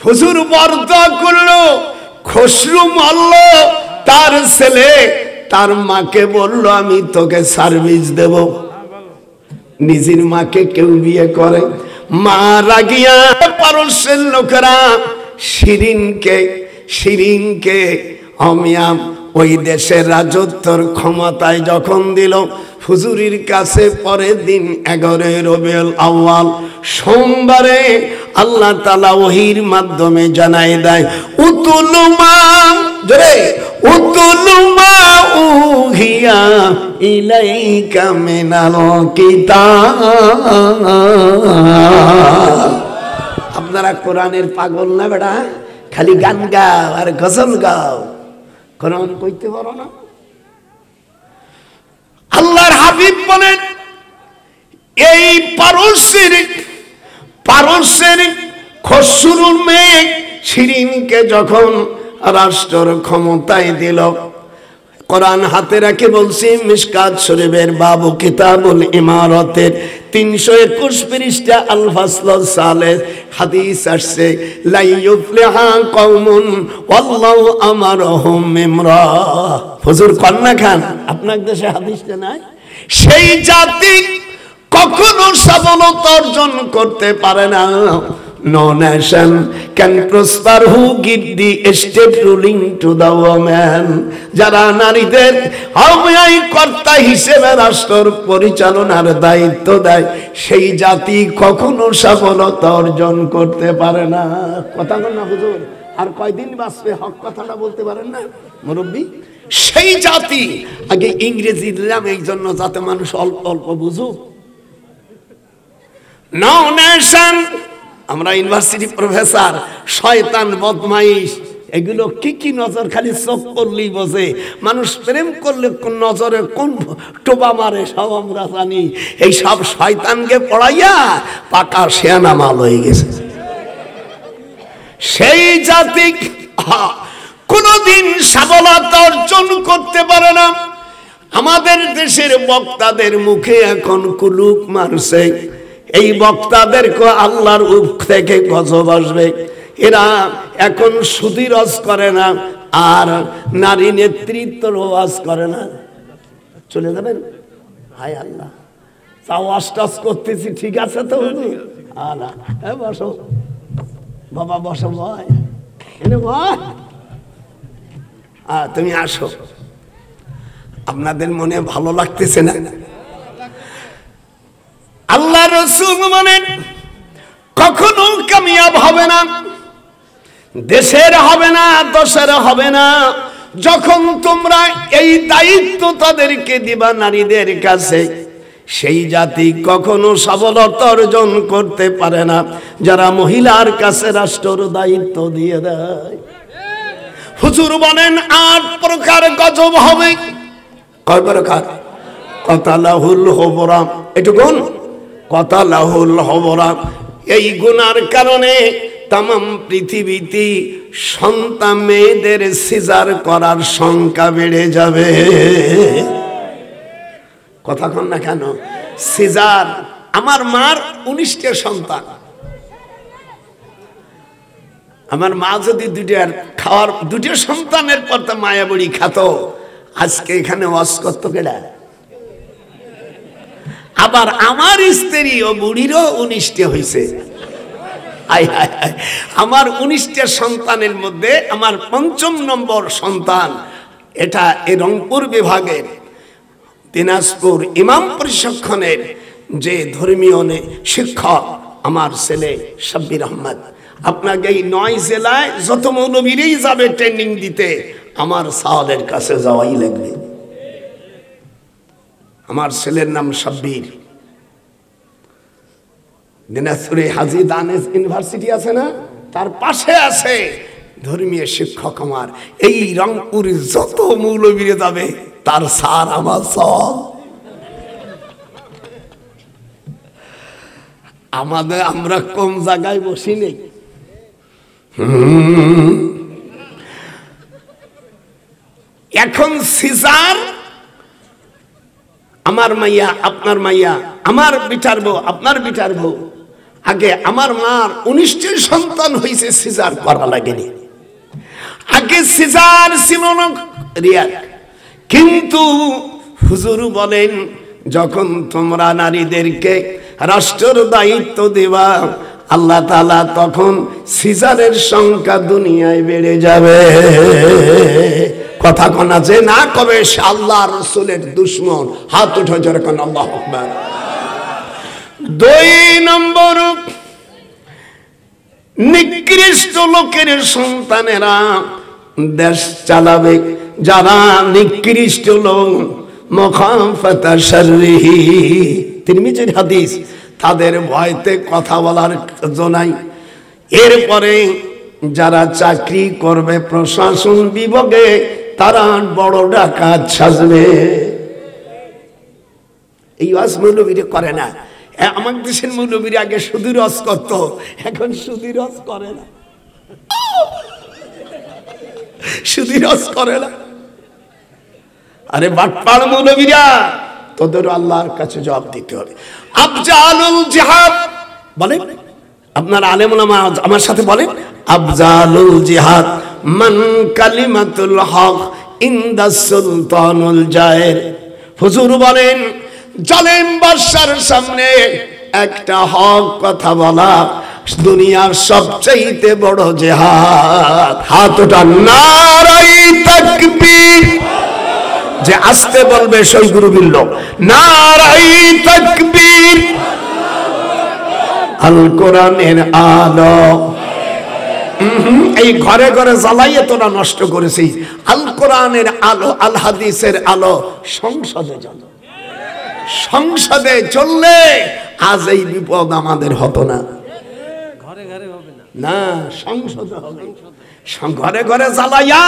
হুজুর বর্দা করলো, খসরু মারল, তার ছেলে তার মাকে বলল আমি তোকে সার্ভিস দেব। নিজের মাকে কেউ বিয়ে করে? মা রাগিয়া পারস্যের লোকেরা শিরিনকে অমিয়াম ওই দেশের রাজত্বর ক্ষমতায় যখন দিল, হুজুরির কাছে পরের দিন 11 রবিউল আউয়াল সোমবারে আল্লাহ তাআলা ওহীর মাধ্যমে জানায় দেয়, উতুলুমা জোরে উতুলুমা উহিয়া ইলাইকা মিনাল কিতাব। আপনারা কোরআনের পাগল না বেটা? খালি গান গাও আর গজল গাও, কোরআন কইতে পারো না? আল্লাহর হাবিব বলেন, এই পারস্যের খসরুর মেয়ে শিরিনকে যখন রাষ্ট্রের ক্ষমতায় দিল, কোরআন হাতে রাখে বলছি, মিশকাত শরীফের বাবু কিতাবুল ইমারতের 321 পৃষ্ঠা আল ফাসল সালেস হাদিস আসছে, লা ইউফলিহা কওমুন ওয়াল্লাহু আমারহুম মিমরা। হুজুর কন্যা খান, আপনার দেশে হাদিসটা নাই? সেই জাতি কখনো সফলতা অর্জন করতে পারে না। No nation can prosper who give the state ruling to the woman. যারা নারীদের অবৈধ কর্তা হিসেবে রাষ্ট্র পরিচালনার দায়িত্ব দেয়, সেই জাতি কখনো সফলতা অর্জন করতে পারে না। কথা বল না হুজুর, আর কয়দিন বাঁচবে? হক কথাটা বলতে পারেন না মুরব্বী? সেই জাতি আগে ইংরেজি দিলাম এই জন্য যাতে মানুষ অল্প অল্প বুঝুক। No nation, আমরা ইউনিভার্সিটি প্রফেসর, শয়তান বদমাইশ, এগুলো কি নজর, খালি চোখ করলেই বোঝে। মানুষ প্রেম করলে কোন নজরে কোন টোবা মারে সব আমরা জানি। এই সব শয়তানকে পড়াইয়া পাকা শেয়ানা মাল হয়ে গেছে। সেই জাতি কোনদিন সফলতা অর্জন করতে পারে না। আমাদের দেশের বক্তাদের মুখে এখন কুলুপ মারছে, এই বক্তাদেরকে আল্লাহর উখ থেকে গজব আসবে। এরা এখন সুদী রস করে না, আর নারী নেতৃত্ব ওয়াজ করে না। চলে যাবেন? হায় আল্লাহ, ওয়াজ টাজ করতেছি, ঠিক আছে তো? আলা বসো বাবা, বসো ভাই, এনে ভাই, তুমি আসো। আপনাদের মনে ভালো লাগতেছে না? আল্লাহ রাসূল বলেন, কখনো কামিয়াব হবে না, দেশের হবে না, দশের হবে না, যখন তোমরা এই দায়িত্ব তাদেরকে দিবা নারীদের কাছে। সেই জাতি কখনো সফলতা অর্জন করতে পারে না যারা মহিলার কাছে রাষ্ট্রের দায়িত্ব দিয়ে দেয়। হুজুর বলেন 8 প্রকার গজব হবে। কয় প্রকার? কতালাহুল হুবরা, এটুকুন কতালাহুল হুবরা। এই গুনার কারণে তামাম পৃথিবীতে সন্তান মেয়েদের সিজার করার সংখ্যা বেড়ে যাবে। কথা কন না কেন? সিজার, আমার মার 19টা সন্তান, আমার মা যদি দুটো সন্তানের পর তা মায়া বুড়ি খাত, আজকে এখানে ওয়াজ করতো কেডা? আবার আমার স্ত্রী ও বুড়িরও 19টা হয়েছে। আমার 19টা সন্তানের মধ্যে আমার 5ম নম্বর সন্তান, এটা এই রংপুর বিভাগের দিনাজপুর ইমাম প্রশিক্ষণের যে ধর্মীয় শিক্ষক আমার ছেলে সাব্বির আহমদ। আপনাকে এই 9 জেলায় যত মৌলবীরই যাবে ট্রেনিং দিতে, আমার সাওয়ালের কাছে যাওয়াই লাগবে। আমার ছেলের নাম সাব্বির। দিনাজপুরে হাজী দানেশ ইউনিভার্সিটি আছে না, তার পাশে আছে ধর্মীয় শিক্ষক আমার। এই রংপুর যত মৌলবীরে যাবে তার সার আমার সব। আমরা কম জায়গায় বসি নেই। এখন সিজার, আমার মাইয়া আপনার মাইয়া, আমার বিটার বউ আপনার বিটার বউ। আগে আমার মার 19টা সন্তান হয়েছে, সিজার করা লাগেনি। আগে সিজার ছিল না রিয়াদ। কিন্তু হুজুর বলেন, যখন তোমরা নারীদেরকে রাষ্ট্রের দায়িত্ব দেবা, আল্লাহ তাআলা তখন সিজারের সংখ্যা দুনিয়ায় বেড়ে যাবে। কথা কোন আছে না কবে সে আল্লাহ রাসূলের দুশমন, হাত উঠে জোরে কোন আল্লাহু আকবার। 2 নম্বর, নিকৃষ্ট লোকের সন্তানেরা দেশ চালাবে, যারা নিকৃষ্ট লোক, মুখাফাতা শাররিহি, তিরমিজির হাদিস, তাদের ভয়তে কথা বলার জন্য। এরপরে যারা চাকরি করবে প্রশাসন বিভাগে, তারা বড় ডাকাত সাজবে। এই ওয়াজ মৌলবীরা করে না। আমার দেশের মৌলবীরা আগে সুদী রস করত, এখন সুদী রস করে না, সুদী রস করে না। আরে বাটপাড় মৌলবীরা, তোদের আল্লাহর কাছে জবাব দিতে হবে। আফজালুল জিহাদ বলেন, আপনার আলেম ওলামা আমার সাথে বলেন, আফজালুল জিহাদ মান কালিমাতুল হক ইনদা সুলতানুল জায়ের। হুজুর বলেন, জালেম বাদশার সামনে একটা হক কথা বলা দুনিয়ার সবচেয়ে বড় জিহাদ। হাত ওঠা, নারায়ে তাকবীর। যে আসতে বলবে সেই গুরু বিল্ল, নারায়ে তাকবীর। আল কোরআনের আলো, এই ঘরে ঘরে জ্বালাইয়ে তোরা নষ্ট করেছি। আল কোরআনের আলো, আল হাদিসের আলো সংসদে জ্বলো। সংসদে চললে আজ এই বিপদ আমাদের হতো না। ঘরে ঘরে হবে না, সংসদে হবে। ঘরে ঘরে জ্বালাইয়া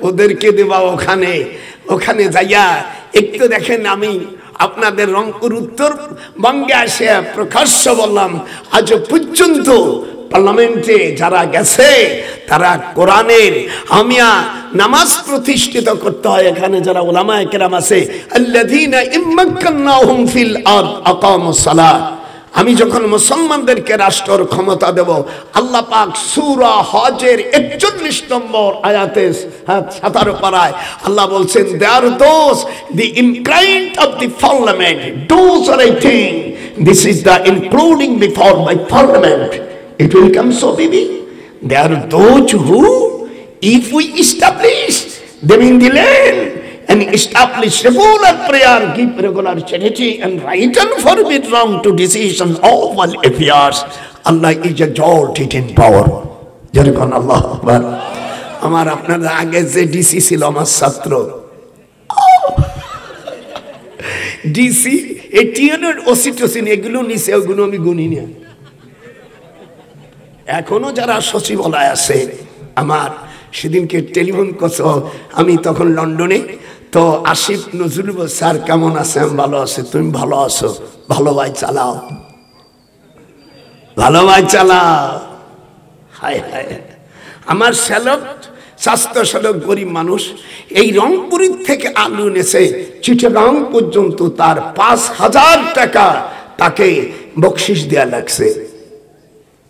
ওদেরকে দেবা ওখানে, ওখানে যাইয়া একটু দেখেন। আমি আপনাদের রংপুর উত্তরবঙ্গে আসে প্রকাশ্য বললাম, আজ পর্যন্ত পার্লামেন্টে যারা গেছে তারা কোরআনের আমিয়া নামাজ প্রতিষ্ঠিত করতে হয়। এখানে যারা উলামায়ে কেরাম আছে, আল্লাযীনা ইম্মাক্কান্নাহুম ফিল আরদ আকামুস সালাহ। আমি যখন মুসলমানদেরকে রাষ্ট্রের ক্ষমতা দেব, আল্লাহ পাক সূরা হজের 41 নম্বর আয়াতে 17 পারায় আল্লাহ বলছেন, there those the inclined of the parliament, those are I think this is the including before my parliament, it will come so baby. There are those who, if we establish them in the land and establish regular prayer, give regular charity and right and forbid wrong to decisions of all affairs, Allah is exalted in power. যেরকম আল্লাহ আকবার। আমার আপনাদের আগে যে DC ছিল আমার ছাত্র, DC এটিএনের ওসিটোসিন এগুলো নিচে, ওগুলো আমি গুনি না। এখনো যারা সচিবালয় আছে, আমার সেদিনকে টেলিফোন করছো, আমি তখন লন্ডনে, তো আসিফ নজরুল স্যার কেমন আছে? আমি ভালো আছি। তুমি ভালো আছো? ভালো ভাই চালাও, ভালো ভাই চালাও। হায় হায়, আমার শ্যালক স্বাস্থ্য শ্যালক গরিব মানুষ, এই রংপুরের থেকে আলু নেছে চিটাগাং পর্যন্ত, তার 5,000 টাকা তাকে বকশিস দেয়া লাগছে।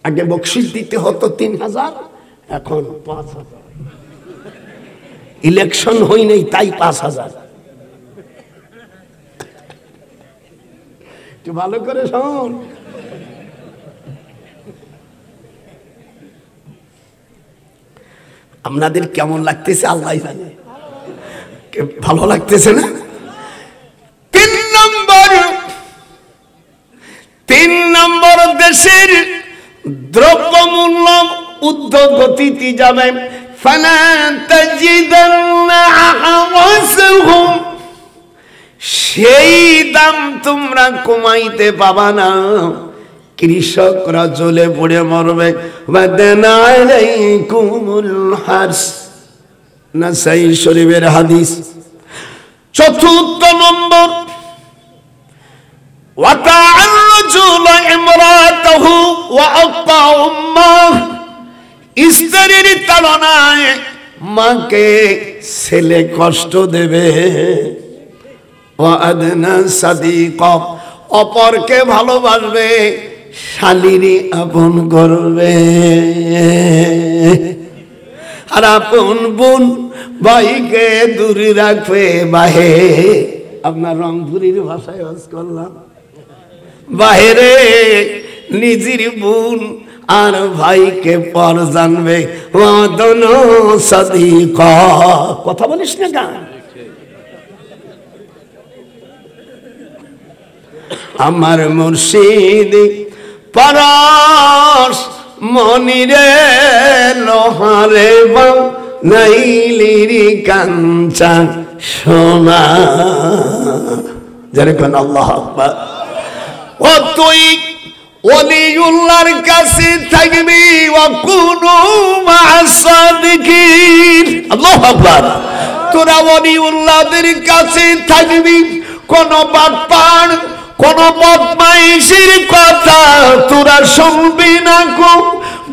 আগে বকশিস দিতে হতো 3,000, এখন 5,000। ইলেকশন হই নাই তাই 5,000। একটু ভালো করে শোন। আপনাদের কেমন লাগতেছে আল্লাহ জানে, ভালো লাগতেছে না? 3 নম্বর দেশের দ্রব্যমূল্য ঊর্ধ্বগতিতে যাবে। ফালা তাজিদান্না আহওয়াসাহুম, সেই দাম তোমরা কমাইতে পাবা না, কৃষকরা জ্বলে পড়ে মরবে। ওয়াদানা আলাইকুমুল হারস, নাসাই শরীফের হাদিস। 4 নম্বর, ওয়াতা'আর রাজুলু ইমরাতাহু ওয়া আক্তা উম্মাহ, স্ত্রীর তাড়নায় মাকে ছেলে কষ্ট দেবে। ওয়া আদনা সাদিকা, অপরকে ভালোবাসবে, শালীরে আপন করবে। আর আপন বোন ভাইকে দূরে রাখবে বাহে। আপনার রংপুরের ভাষায় ওয়াজ করলাম, বাহিরে নিজের বোন আর ভাইকে পর জানবে ওয়াদনো সাদিকা। কথা বলিস না গান। আমার মুর্শিদ পরশ মনিরে লোহারে বাউ নাইলিরি কাঞ্চা সোনা। যেরকম আল্লাহ আকবার। ও তুই ওলিউল্লাহর কাছে থাকবি ওয়া কুনু মা'আস সাদিকিন। আল্লাহু আকবার। তোরা ওলিউল্লাহদের কাছে থাকবি, কোন বাটপার কোন বদমাইশের কথা তোরা শুনবি না গো।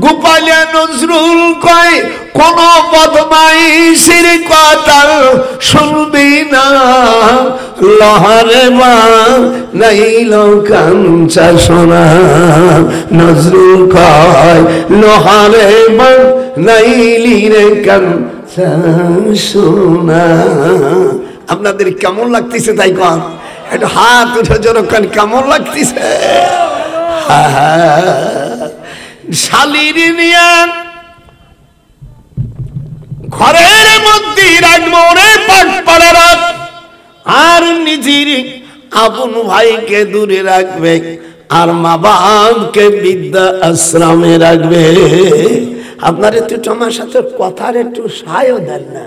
গোপালিয়া নজরুল কয় কোন বদমাইশের কথা শুনবি না। লহারে মা নাইল কাঞ্চা সোনা। নজরুল কয় লহারে মা নাইলি রে কাঞ্চা সোনা। আপনাদের কেমন লাগতেছে তাই কন? একটু হাত উঠে যখন কেমন লাগতেছে? শালির নিয়া ঘরের মধ্যে রাখবো রে পাট পাড়ারা, আর নিজের আপন ভাইকে দূরে রাখবে, আর মা বাপকে বৃদ্ধা আশ্রমে রাখবে। আপনার একটু আমার সাথে কথার একটু সায় দেন না।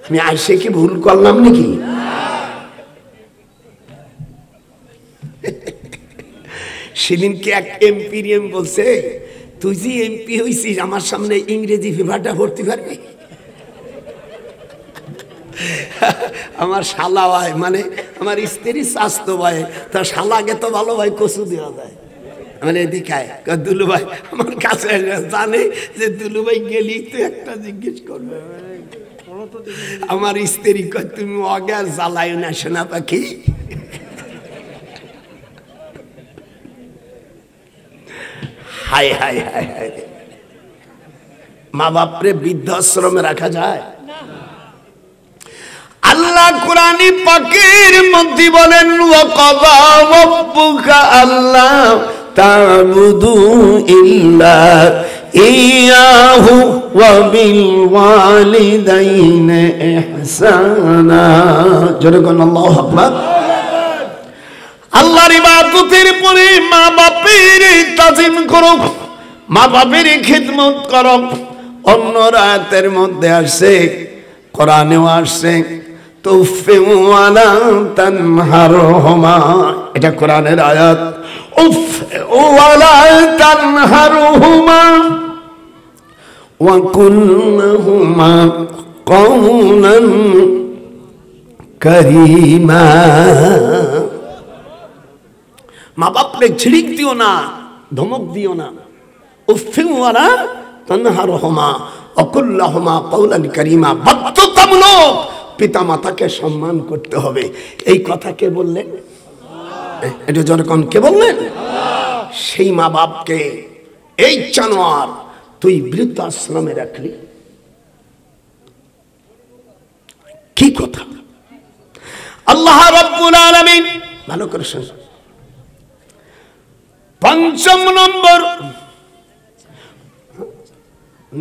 আমি আইসে কি ভুল করলাম নাকি? সেদিনকে এক এমপিরিয়াম বলছে, তুই যে এমপি হইছিস আমার সামনে ইংরেজি বিভাগটা ভর্তি পারবি? আমার শালা ভাই, মানে আমার স্ত্রীর স্বাস্থ্য ভাই, তার শালাকে তো ভালো ভাই কচু দেওয়া যায়। মানে দেখায় দুলু ভাই আমার কাছে জানে যে দুলু ভাই গেলি তুই একটা জিজ্ঞেস করবে। আমার স্ত্রী কয় তুমি অজ্ঞান জ্বালায় না সোনা পাখি। হায় হায় হায় হায়। মা বাপরে বৃদ্ধাশ্রমে রাখা যায়? আল্লাহ কুরআনে পাকের মধ্যে বলেন ওয়া কাযা রাব্বুকা আল্লা তা'বুদু ইল্লা ইয়াহু ওয়া বিল ওয়ালিদাইনি ইহসানা। যেরকম আল্লাহু আকবার। আল্লাহর ইবাদতের পরে মা বাপের তাজিম করো, মা বাপের খিদমত করো। অন্য আয়াতের মধ্যে আসছে, কোরআনেও আসছে তুফি ওয়ালা তানহারহুমা। এটা কোরআনের আয়াত। উফ ওয়ালা তানহারহুমা ওয়া কুল লাহুমা কওলান কারীমা। মা বাপকে ঝিড়িক দিও না, ধমক দিও না। উফি ওয়ালা তানহারহুমা ওয়া কুল লাহুমা কওলান কারীমা। বাধ্যতামূলক পিতা মাতাকে সম্মান করতে হবে। এই কথা কে বললেন? এটা যখন কে বললেন? সেই মা বাপকে এই জানোয়ার তুই বৃদ্ধাশ্রমে রাখলি, কি কথা? আল্লাহ রাব্বুল আলামিন ভালো করে শুনুন। ৫ম নম্বর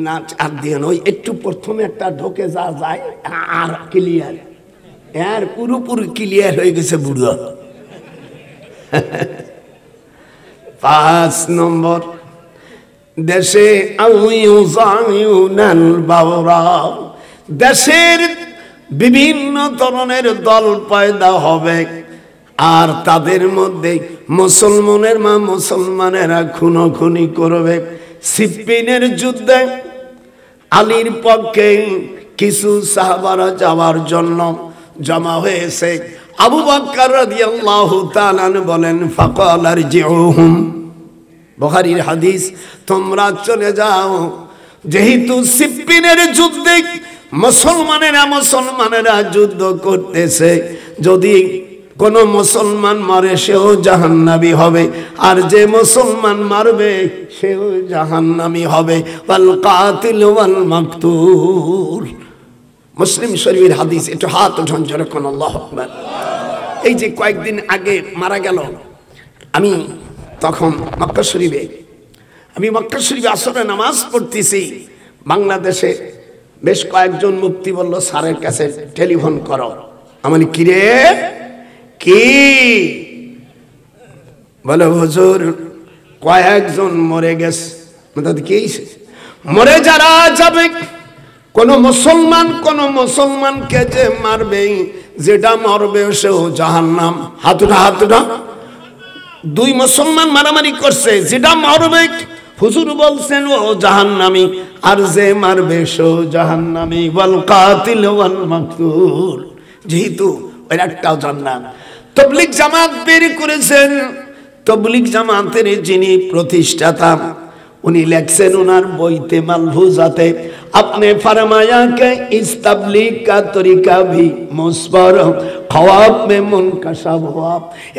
না আর দিয়ে ওই একটু প্রথমে একটা ঢোকে যা যায় আর ক্লিয়ার, এর পুরোপুরি ক্লিয়ার হয়ে গেছে বুড়ো। ৫ নম্বর দেশে দেশের বিভিন্ন ধরনের দল পয়দা হবে, আর তাদের মধ্যে মুসলমানের মা মুসলমানেরা খুনোখুনি করবে। সিফিনের যুদ্ধে আলীর পক্ষে কিছু সাহাবারা যাওয়ার জন্য জমা হয়েছে। আবু বকর রাদিয়াল্লাহু তাআলা বলেন ফাকাল আরজিউহুম, বুখারীর হাদিস, তোমরা চলে যাও। যেহেতু সিফিনের যুদ্ধে মুসলমানেরা যুদ্ধ করতেছে, যদি কোন মুসলমান মারে সেও জাহান্নামী হবে, আর যে মুসলমান মারবে সেও জাহান্নামী হবে। ওয়াল কাতিল ওয়াল মাকতুল। মুসলিম শরীফের হাদিস। একটু হাত উঠান যেরকম আল্লাহু আকবার। এই যে কয়েকদিন আগে মারা গেল, আমি তখন মক্কা শরীফে আসরে নামাজ পড়তেছি। বাংলাদেশে বেশ কয়েকজন মুফতি বলল স্যারের কাছে টেলিফোন করো। আমি বলি কিরে কি? বলে হুজুর কয়েকজন মরে গেছে। কি মরে যারা যাবে, কোন মুসলমানকে যে মারবে, যেটা মরবে সেও জাহান্নাম। হাতুটা দুই মুসলমান মারামারি করছে, যেটা মরবে হুজুর বলছেন ও জাহান্নামী, আর যে মারবে সেও জাহান্নামী। ওয়াল কাতিল ওয়াল মাকতুল, যেহেতু ওই একটাও জান্নাত। তাবলীগ জামাত বের করেছেন, তাবলীগ জামাতের যিনি প্রতিষ্ঠাতা উনি লেখছেন ওনার বইতে মালফুজাতে, আপনি ফরমায়া কে ইস তাবলীগ কা তরিকা ভি মুসফর খ্বাব মে মুনকাশাব হুয়া।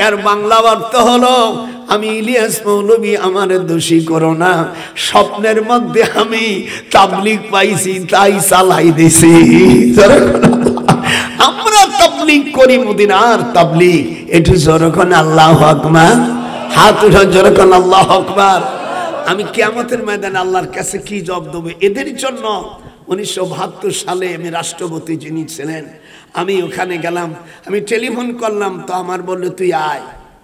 এর বাংলা অর্থ হলো, আমি ইলিয়াস মৌলভী আমার দোষী করো না, স্বপ্নের মধ্যে আমি তাবলীগ পাইছি তাই চালাই দিছি। আমরা তাবলীগ করি, মদিনার তাবলীগ। একটু যখন আল্লাহু আকবার, হাত উঠা যখন আল্লাহু আকবার। আমি কিয়ামতের ময়দানে আল্লাহর কাছে কি জবাব দেব এদের জন্য? 1972 সালে আমি রাষ্ট্রপতি যিনি ছিলেন, আমি ওখানে গেলাম, আমি টেলিফোন করলাম, তো আমার বললো তুই আয়,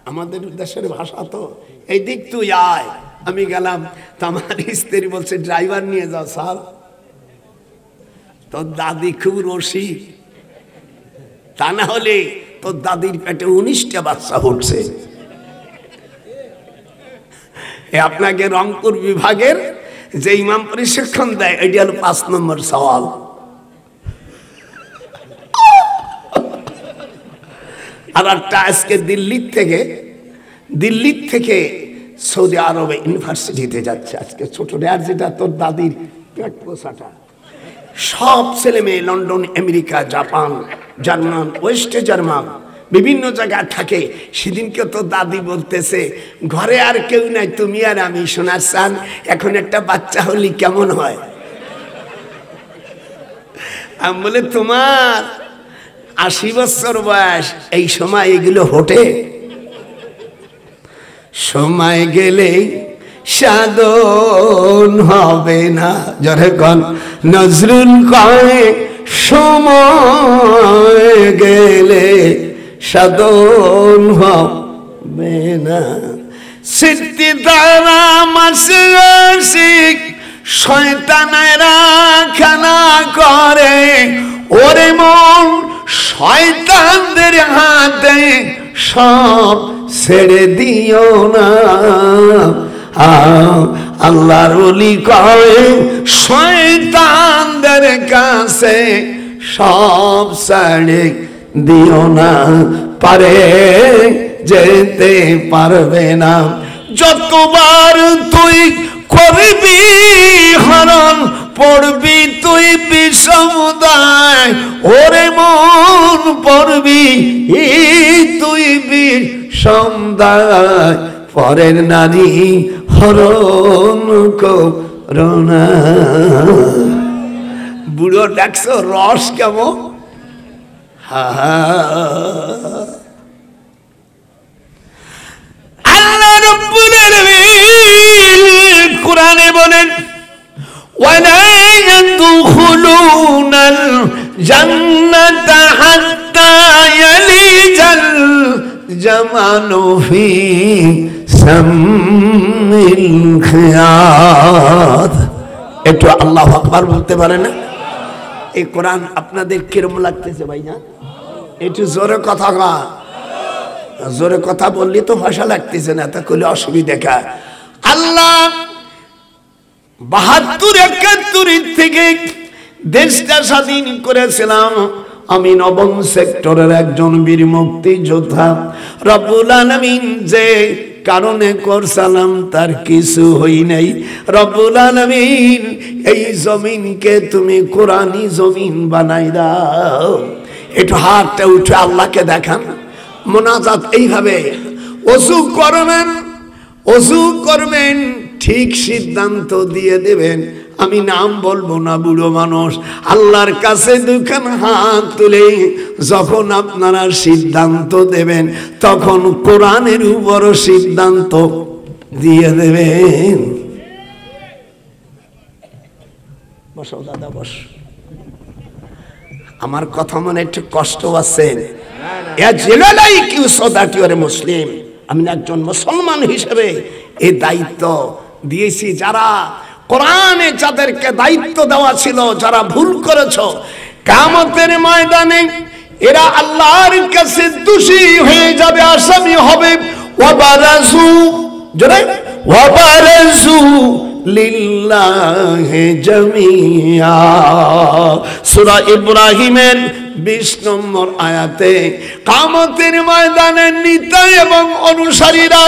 আমাদের দেশের ভাষা তো এই দিক, তুই আয়। আমি গেলাম, তো আমার স্ত্রী বলছে ড্রাইভার নিয়ে যাও স্যার। তোর দাদি খুব রসিক, তা না হলে তোর দাদির পেটে 19টা বাচ্চা উঠছে। আপনাকে রংপুর বিভাগের যে ইমাম প্রশিক্ষণ দেয়, এটি হলো 5 নম্বর সওয়াল। আর একটা আজকে দিল্লি থেকে সৌদি আরবে ইউনিভার্সিটিতে যাচ্ছে আজকে ছোট আর যেটা তোর দাদির পেট পোষাটা। সব ছেলে মেয়ে London, America, Japan, German, West German বিভিন্ন জায়গায় থাকে। সেদিনকে তো দাদি বলতেছে ঘরে আর কেউ নাই, তুমি আর আমি, সোনার চান, এখন একটা বাচ্চা হলি কেমন হয়? আমি বলে তোমার 80 বছর বয়স, এই সময় এগুলো হোটে? সময় গেলে সাধন হবে না, যখন নজরুল কয় সময় গেলে সাধন হবে না। সিদ্ধি দ্বারা মাসিক শয়তানেরা খেলা করে, ওরে মন শয়তানদের হাতে সব ছেড়ে দিও না। আল্লাহর ওলি কয় শয়তানদের কাছে সব ছেড়ে দিও না, পারে যেতে পারবে না। যতবার তুই করবি হরণ, পড়বি তুই বিষমদায়, ওরে মন পড়বি তুই বিষমদায়। পরের নারী হরণ করোনা। বুড়ো ডাকছো রস কেমন? আল্লাহ রাব্বুল আলামিন কোরআনে বলেন ওয়ালা ইয়াদখুলুনাল জান্নাতা হাত্তা ইয়ালিজাল জামালু ফি সামিল খিয়াত। একটু আল্লাহু আকবার বলতে পারে না? এই কোরআন আপনাদের কিরম লাগতেছে ভাইয়া? একটু জোরে কথা কয়। জোরে কথা বললে তো ভাষা লাগতেছে না, তা করলে অসুবিধা কা? আল্লাহ 72-71 থেকে দেশটা স্বাধীন করেছিলাম। আমি 9ম সেক্টরের একজন বীর মুক্তিযোদ্ধা। রব্বুল আলামিন যে কারণে করছিলাম তার কিছু হই নাই। রব্বুল আলামিন এই জমিনকে তুমি কোরআনি জমিন বানাই দাও। একটু হাতটা উঠে আল্লাহকে দেখান, মোনাজাত এইভাবে ওযু করবেন, ঠিক সিদ্ধান্ত দিয়ে দেবেন আমি নাম বলবো না, বুড়ো মানুষ। আল্লাহর কাছে দুখান হাত তুলে যখন আপনারা সিদ্ধান্ত দেবেন, তখন কোরআনের উপর সিদ্ধান্ত দিয়ে দেবেন। বসো দাদা, বস। আমার কথা মনে একটু কষ্ট আছে? মুসলিম, আমি একজন মুসলমান হিসেবে এই দায়িত্ব দিয়েছি। যারা কোরআনে যাদেরকে দায়িত্ব দেওয়া ছিল, যারা ভুল করেছ, কিয়ামতের ময়দানে এরা আল্লাহর কাছে দোষী হয়ে যাবে, আসামি হবে। ওয়াবারাজু, জোরে ওয়াবারাজু লিল্লাহি জামিয়া। সূরা ইব্রাহিমের 20 নম্বর আয়াতে কিয়ামতের ময়দানে নেতা এবং অনুসারীরা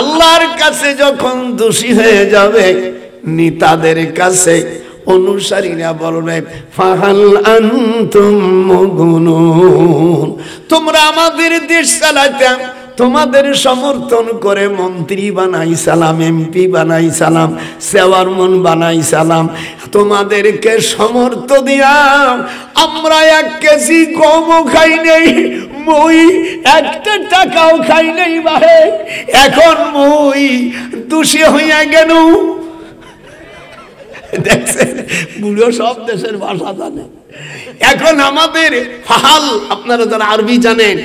আল্লাহর কাছে যখন দোষী হয়ে যাবে, নেতাদের কাছে অনুসারীরা বলবে, ফাহাল আনতুম মুগনুন, তোমরা আমাদের দেশ চালাইতে তোমাদের সমর্থন করে মন্ত্রী বানাই সালাম, এমপি বানাই সালাম, চেয়ারম্যান বানাই সালাম, তোমাদেরকে সমর্থ দিয়া আমরা 1 কেজি গমও খাই নেই, মই 1 টাকাও খাই নেই ভাই। এখন মই দোষী হইয়া গেল। দেখছেন, বুড়ো সব দেশের ভাষা জানে। এখন আমাদের ফাহাল, আপনারা যারা আরবি জানেন,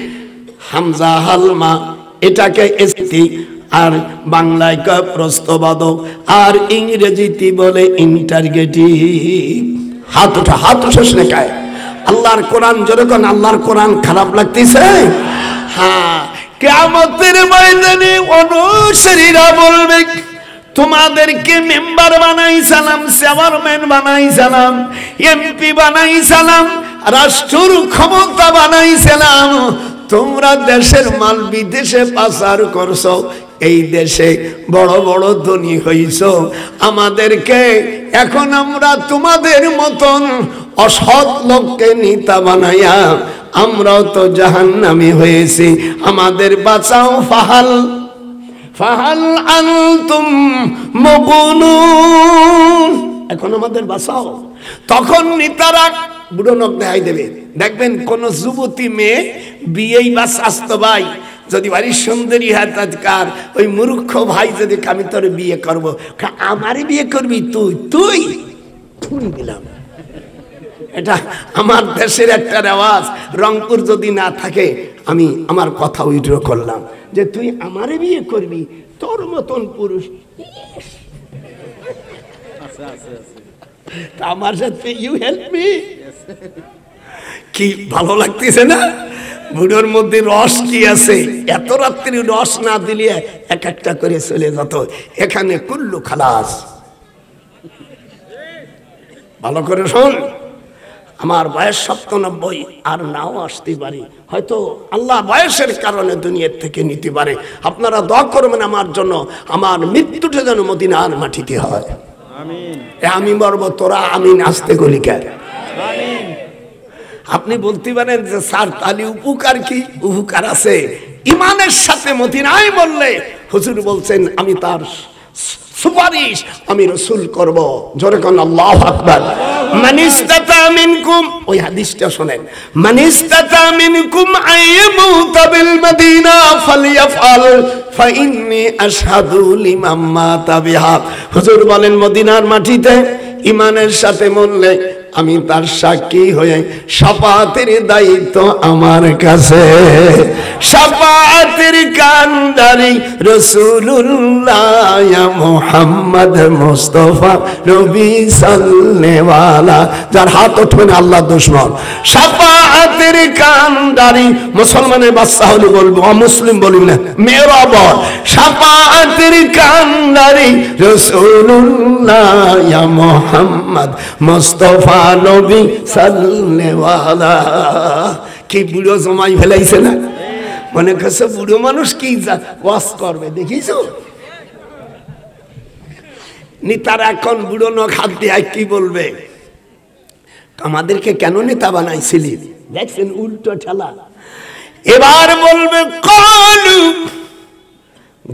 হামজা হালমা, এটাকে এসটি, আর বাংলায় কয় প্রশ্নবাদক, আর ইংরেজিতে বলে ইন্টারগেটিভ। হাত উঠা, হাত উঠে শেখায়। আল্লাহর কোরআন যেরকম, আল্লাহর কোরআন খারাপ লাগতেছে? হ্যাঁ, কিয়ামতের ময়দানে অনুসারীরা বলবে, তোমাদেরকে মেম্বার বানাই সালাম, চেয়ারম্যান বানাই সালাম, এমপি বানাই সালাম, রাষ্ট্রের ক্ষমতা বানাই সালাম, তোমরা দেশের মাল বিদেশে পাচার করছো, এই দেশে বড় বড় ধনী হইছো, আমাদেরকে এখন আমরা তোমাদের মতন অসৎ লোককে নেতা বানাইয়া আমরাও তো জাহান্নামী হয়েছি, আমাদের বাঁচাও। ফাহাল ফাহাল আনতুম মুগনুন, এখন আমাদের বাঁচাও। তখন নেতারা বুড়ো নখ দেখাই দেবে। দেখবেন কোন যুবতী মেয়ে বিয়েই বা স্বাস্থ্য ভাই যদি বাড়ির সুন্দরী হয়, তার ওই মূর্খ ভাই যদি আমি তোর বিয়ে করবো, আমারই বিয়ে করবি তুই? তুই দিলাম। এটা আমার দেশের একটা রেওয়াজ। রংপুর যদি না থাকে, আমি আমার কথা উইথড্র করলাম যে তুই আমারে বিয়ে করবি, তোর মতন পুরুষ আমার সাথে ইউ হেল্প মি। কি ভালো লাগতেছে না? বুড়োর মধ্যে রস কি আছে? এত রাত্রি রস না দিলে এক একটা করে চলে যেত। এখানে কুল্লু খালাস। ভালো করে শোন, আমার বয়স 97, আর নাও আসতে পারি, হয়তো আল্লাহ বয়সের কারণে দুনিয়ার থেকে নিতে পারে। আপনারা দোয়া করবেন আমার জন্য, আমার মৃত্যুটা যেন মদিনার মাটিতে হয়। আমি মরবো, তোরা আমিন আসতে গলি কেন? আপনি বলতে পারেন যে স্যার তাহলে উপকার কি? উপকার আছে, ইমানের সাথে মদিনায় বললে হুজুর বলছেন আমি তার সুপারিশ আমি রাসূল করব। জোরে কোন আল্লাহু আকবার। মান ইসতাতা মিনকুম, ওই হাদিসটা শুনেন, মান ইসতাতা মিনকুম আইয়ামুতা বিল মদিনা ফালইয়াফআল ফাইন্নী আশহাদু লিমান মাতা বিহা। হুজুর বলেন মদিনার মাটিতে ইমানের সাথে মরলে আমি তার সাক্ষী হয়ে শাফাতের দায়িত্ব আমার কাছে। শাফাতের কান্ডারি রাসূলুল্লাহ ইয়া মুহাম্মদ মুস্তাফা নবী সাল্লাল্লাহু, যার হাত উঠবে না আল্লাহ দুশমন। শাফাতের কান্ডারি, মুসলমানের বাচ্চা হলে বলবো, অমুসলিম বলবি না, মেয়েরা বল। শাফাতের কান্ডারি রাসূলুল্লাহ ইয়া মুহাম্মদ মুস্তাফা নবী সাল্লাল্লাহু। কি বুড়ো জমাই ফেলাইছে না? মনে করছে বুড়ো মানুষ কি ওয়াজ করবে, দেখিছো? নেতারা এখন বুড়ো নখ হাত দিয়ে কি বলবে, আমাদেরকে কেন নেতা বানাইছিলি? দেখছেন উল্টো ঠেলা। এবার বলবে কলু,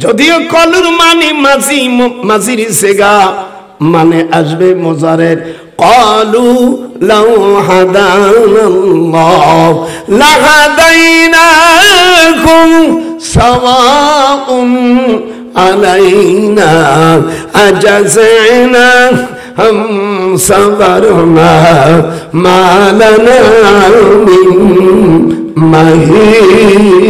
যদিও কলুর মানে মাঝি, মাঝির সেগা, মানে আসবে মুজারের ক্বালু লাউ হাদানাল্লাহ লাহাদাইনাকুম সাওয়াউন আলাইনা আজাযনা হাম সাবরনা মা লানা মিন মাহিস।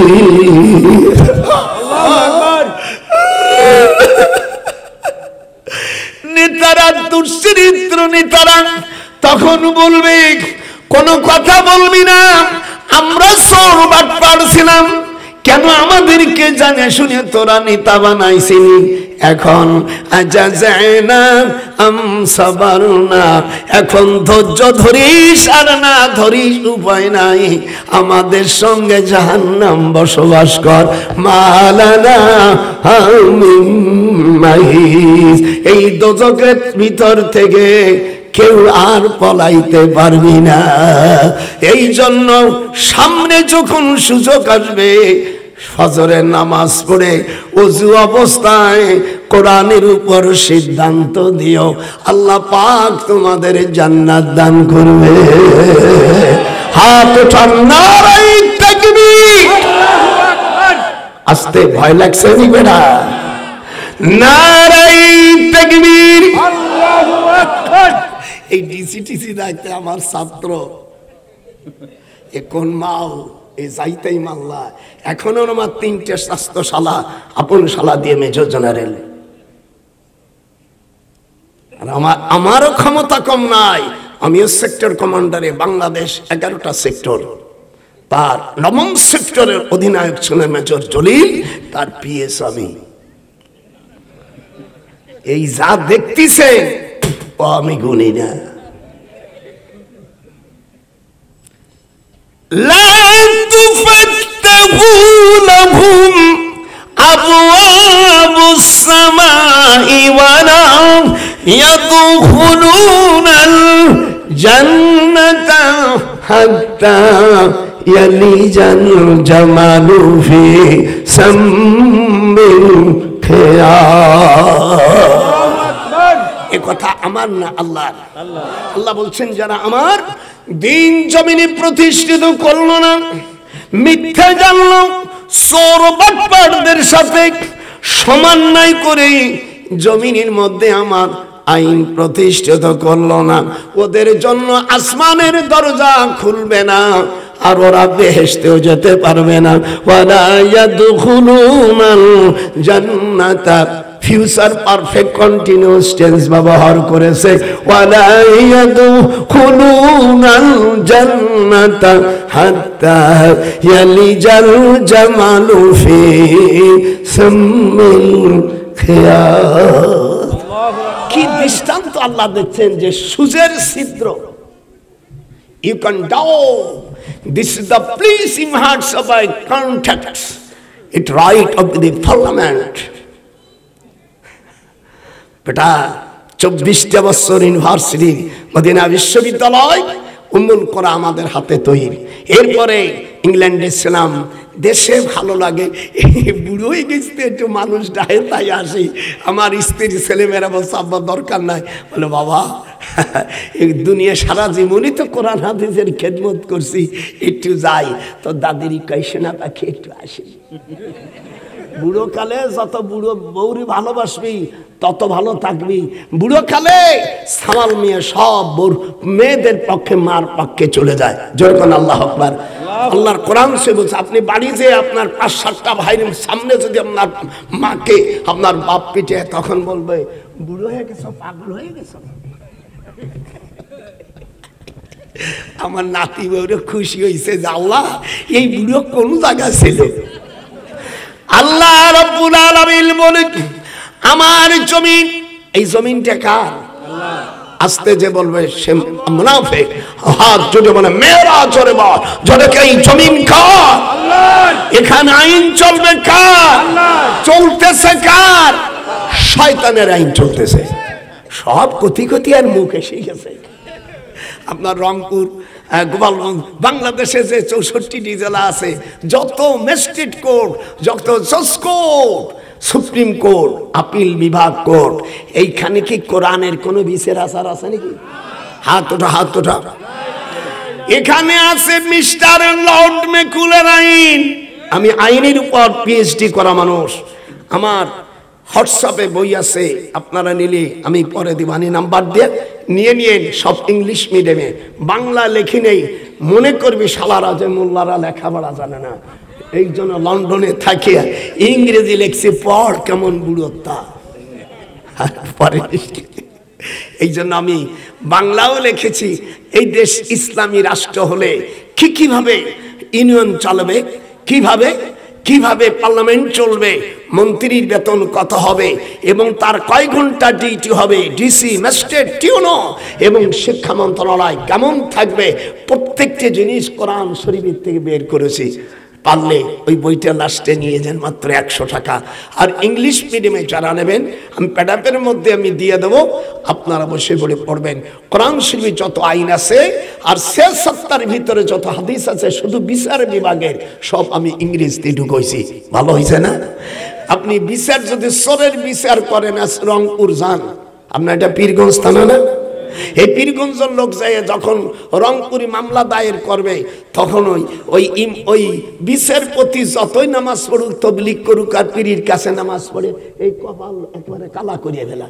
নেতারা দুশ্চরিত্র নেতারা তখন বলবে কোন কথা বলবি না, আমরা চোর বাটপার ছিলাম, কেন আমাদেরকে জানে শুনে তোরা নেতা বানাইছিলি? এখন আজাযনা আম সাবারনা, এখন ধৈর্য ধরিস আর না ধরিস উপায় নাই, আমাদের সঙ্গে জাহান্নাম বসবাস কর। মালানা মিন মাহিস, এই দোজখের ভিতর থেকে কেউ আর পলাইতে পারবি না। এই জন্য সামনে যখন সুযোগ আসবে ফজরের নামাজ পড়ে ওযু অবস্থায় কোরআনের উপর সিদ্ধান্ত দিও, আল্লাহ পাক তোমাদের জান্নাত দান করবে। হাত উঠান, নারায়ে তাকবীর। আস্তে ভয় লাগছে নি বেটা? নারায়ে তাকবীর, আল্লাহু আকবার। এই ডিসিটিসি দেখতে আমার ছাত্র এখন মাও এই যাইতেই মাল্লা, এখনো আমার 3টে স্বাস্থ্যশালা আপন শালা দিয়ে মেজর জেনারেল। আর আমারও ক্ষমতা কম নাই, আমিও সেক্টর কমান্ডারে, বাংলাদেশ 11টা সেক্টর, তার 9ম সেক্টরের অধিনায়ক ছিলেন মেজর জলিল, তার পিএস আমি। এই যা দেখতেছে ও আমি গুনি না। لا تفتحوا لهم أبواب السماء ولا يدخلون الجنة حتى يلج الجمل في سم الخياط। এ কথা আমার না, আল্লাহ। আল্লাহ বলছেন যারা আমার দিন জমিনে প্রতিষ্ঠিত করলো না, মিথ্যা জানলো, চোর বাটপারদের সাথে সমন্বয় করে জমিনের মধ্যে আমার আইন প্রতিষ্ঠিত করলো না, ওদের জন্য আসমানের দরজা খুলবে না, আর ওরা বেহেশতেও যেতে পারবে না। ওয়ালা ইয়াদখুলুনাল জান্নাতা, ফিউচার পারফেক্ট কন্টিনিউয়াস টেন্স ব্যবহার করেছে। ওয়ালা ইয়াদখুলুনাল জান্নাতা হাত্তা ইয়ালিজাল জামালু ফি সাম্মিল খিয়াত। কি দৃষ্টান্ত আল্লাহ দিচ্ছেন যে সূর্যের ছিদ্র, you can do this is the pleasing hearts of my contacts, it right of the parliament। বেটা 24টা বছর ইউনিভার্সিটি মদিনা বিশ্ববিদ্যালয় উম্মুল কোরা আমাদের হাতে তৈরি। এরপরে ইংল্যান্ডে ছিলাম, দেশে ভালো লাগে, বুড়ো হয়ে গেছে একটু মানুষ ডাহে তাই আসি। আমার স্ত্রী ছেলেমেয়েরা বলছে আব্বা দরকার নাই, বলে বাবা এই দুনিয়া সারা জীবনই তো কোরআন হাদিসের খেদমত করছি, একটু যাই তো দাদির কইছে না পাখি একটু আসি। বুড়ো কালে যত বুড়ো বউরি ভালোবাসবি তত ভালো থাকবি। বুড়ো কালে সামাল মেয়ে সব মেয়েদের পক্ষে মার পক্ষে চলে যায়। যখন আল্লাহ আকবার। আল্লাহর কোরআন সে বলছে আপনি বাড়ি যে আপনার 5-7টা ভাইয়ের সামনে যদি আপনার মাকে আপনার বাপ পিটে, তখন বলবে বুড়ো হয়ে গেছো, পাগল হয়ে গেছো। আমার নাতি বউরে খুশি হয়েছে যে আল্লাহ এই বুড়ো কোন জায়গা ছিল। আল্লাহ রাব্বুল আলামিন বলে আমার জমিন, এই জমিনটা কার? আস্তে যে বলবে সে মুনাফিক, হাত জোরে বলে মেরা জোরে বল, জোরে কে এই জমিন কার? আল্লাহ। এখানে আইন চলবে কার? আল্লাহ। চলতেছে কার? শয়তানের আইন চলতেছে। সব কতি কতি আর মুখ এসে গেছে। আপনার রংপুর, গোপালগঞ্জ, বাংলাদেশে যে 64টি জেলা আছে, যত ম্যাজিস্ট্রেট কোর্ট, যত জজ কোর্ট, সুপ্রিম কোর্ট, আপিল বিভাগ কোর্ট, এইখানে কি কোরআনের কোনো বিচার আচার আছে নাকি? হাত ওঠা, হাত ওঠা। এখানে আছে মিস্টার লর্ড ম্যাকুলার আইন। আমি আইনের উপর পিএইচডি করা মানুষ। আমার হোয়াটসঅ্যাপে বই আছে, আপনারা নিলে আমি পরে দিবানি, নাম্বার দিয়ে নিয়ে সব ইংলিশ মিডিয়ামে, বাংলা লেখি নেই। মনে করবি শালারা যে মোল্লারা লেখাপড়া জানে না, এই জন্য লন্ডনে থাকে ইংরেজি লেখছি, পড় কেমন বুড়োত্তা। পরে এই জন্য আমি বাংলাও লিখেছি। এই দেশ ইসলামী রাষ্ট্র হলে কিভাবে ইউনিয়ন চলবে, কিভাবে পার্লামেন্ট চলবে, মন্ত্রীর বেতন কত হবে এবং তার কয় ঘন্টা ডিউটি হবে, ডিসি, ম্যাজিস্ট্রেট, টিউনো, এবং শিক্ষা মন্ত্রণালয় কেমন থাকবে, প্রত্যেকটি জিনিস কোরআন শরীফের থেকে বের করেছি। পারলে ওই বইটা লাস্টে নিয়ে যান, মাত্র 100 টাকা। আর ইংলিশ মিডিয়ামে যারা নেবেন, আমি প্যাডাপের মধ্যে আমি দিয়ে দেবো, আপনারা বসে পড়ে পড়বেন। কোরআন শরীফে যত আইন আছে আর 670 ভিতরে যত হাদিস আছে, শুধু বিচার বিভাগের সব আমি ইংরেজিতে ঢুকাইছি। ভালো হয়েছে না? আপনি বিচার যদি সোরের বিচার করেন, রংপুর যান, আপনার এটা পীরগঞ্জ থানা না? এই পীরগঞ্জের লোক যায় যখন রংপুরি মামলা দায়ের করবে, তখন ওই বিচারপতি যতই নামাজ পড়ুক, তবলিগ করুক আর পীরের কাছে নামাজ পড়ে, এই কপাল একেবারে কালা করিয়ে ফেলা।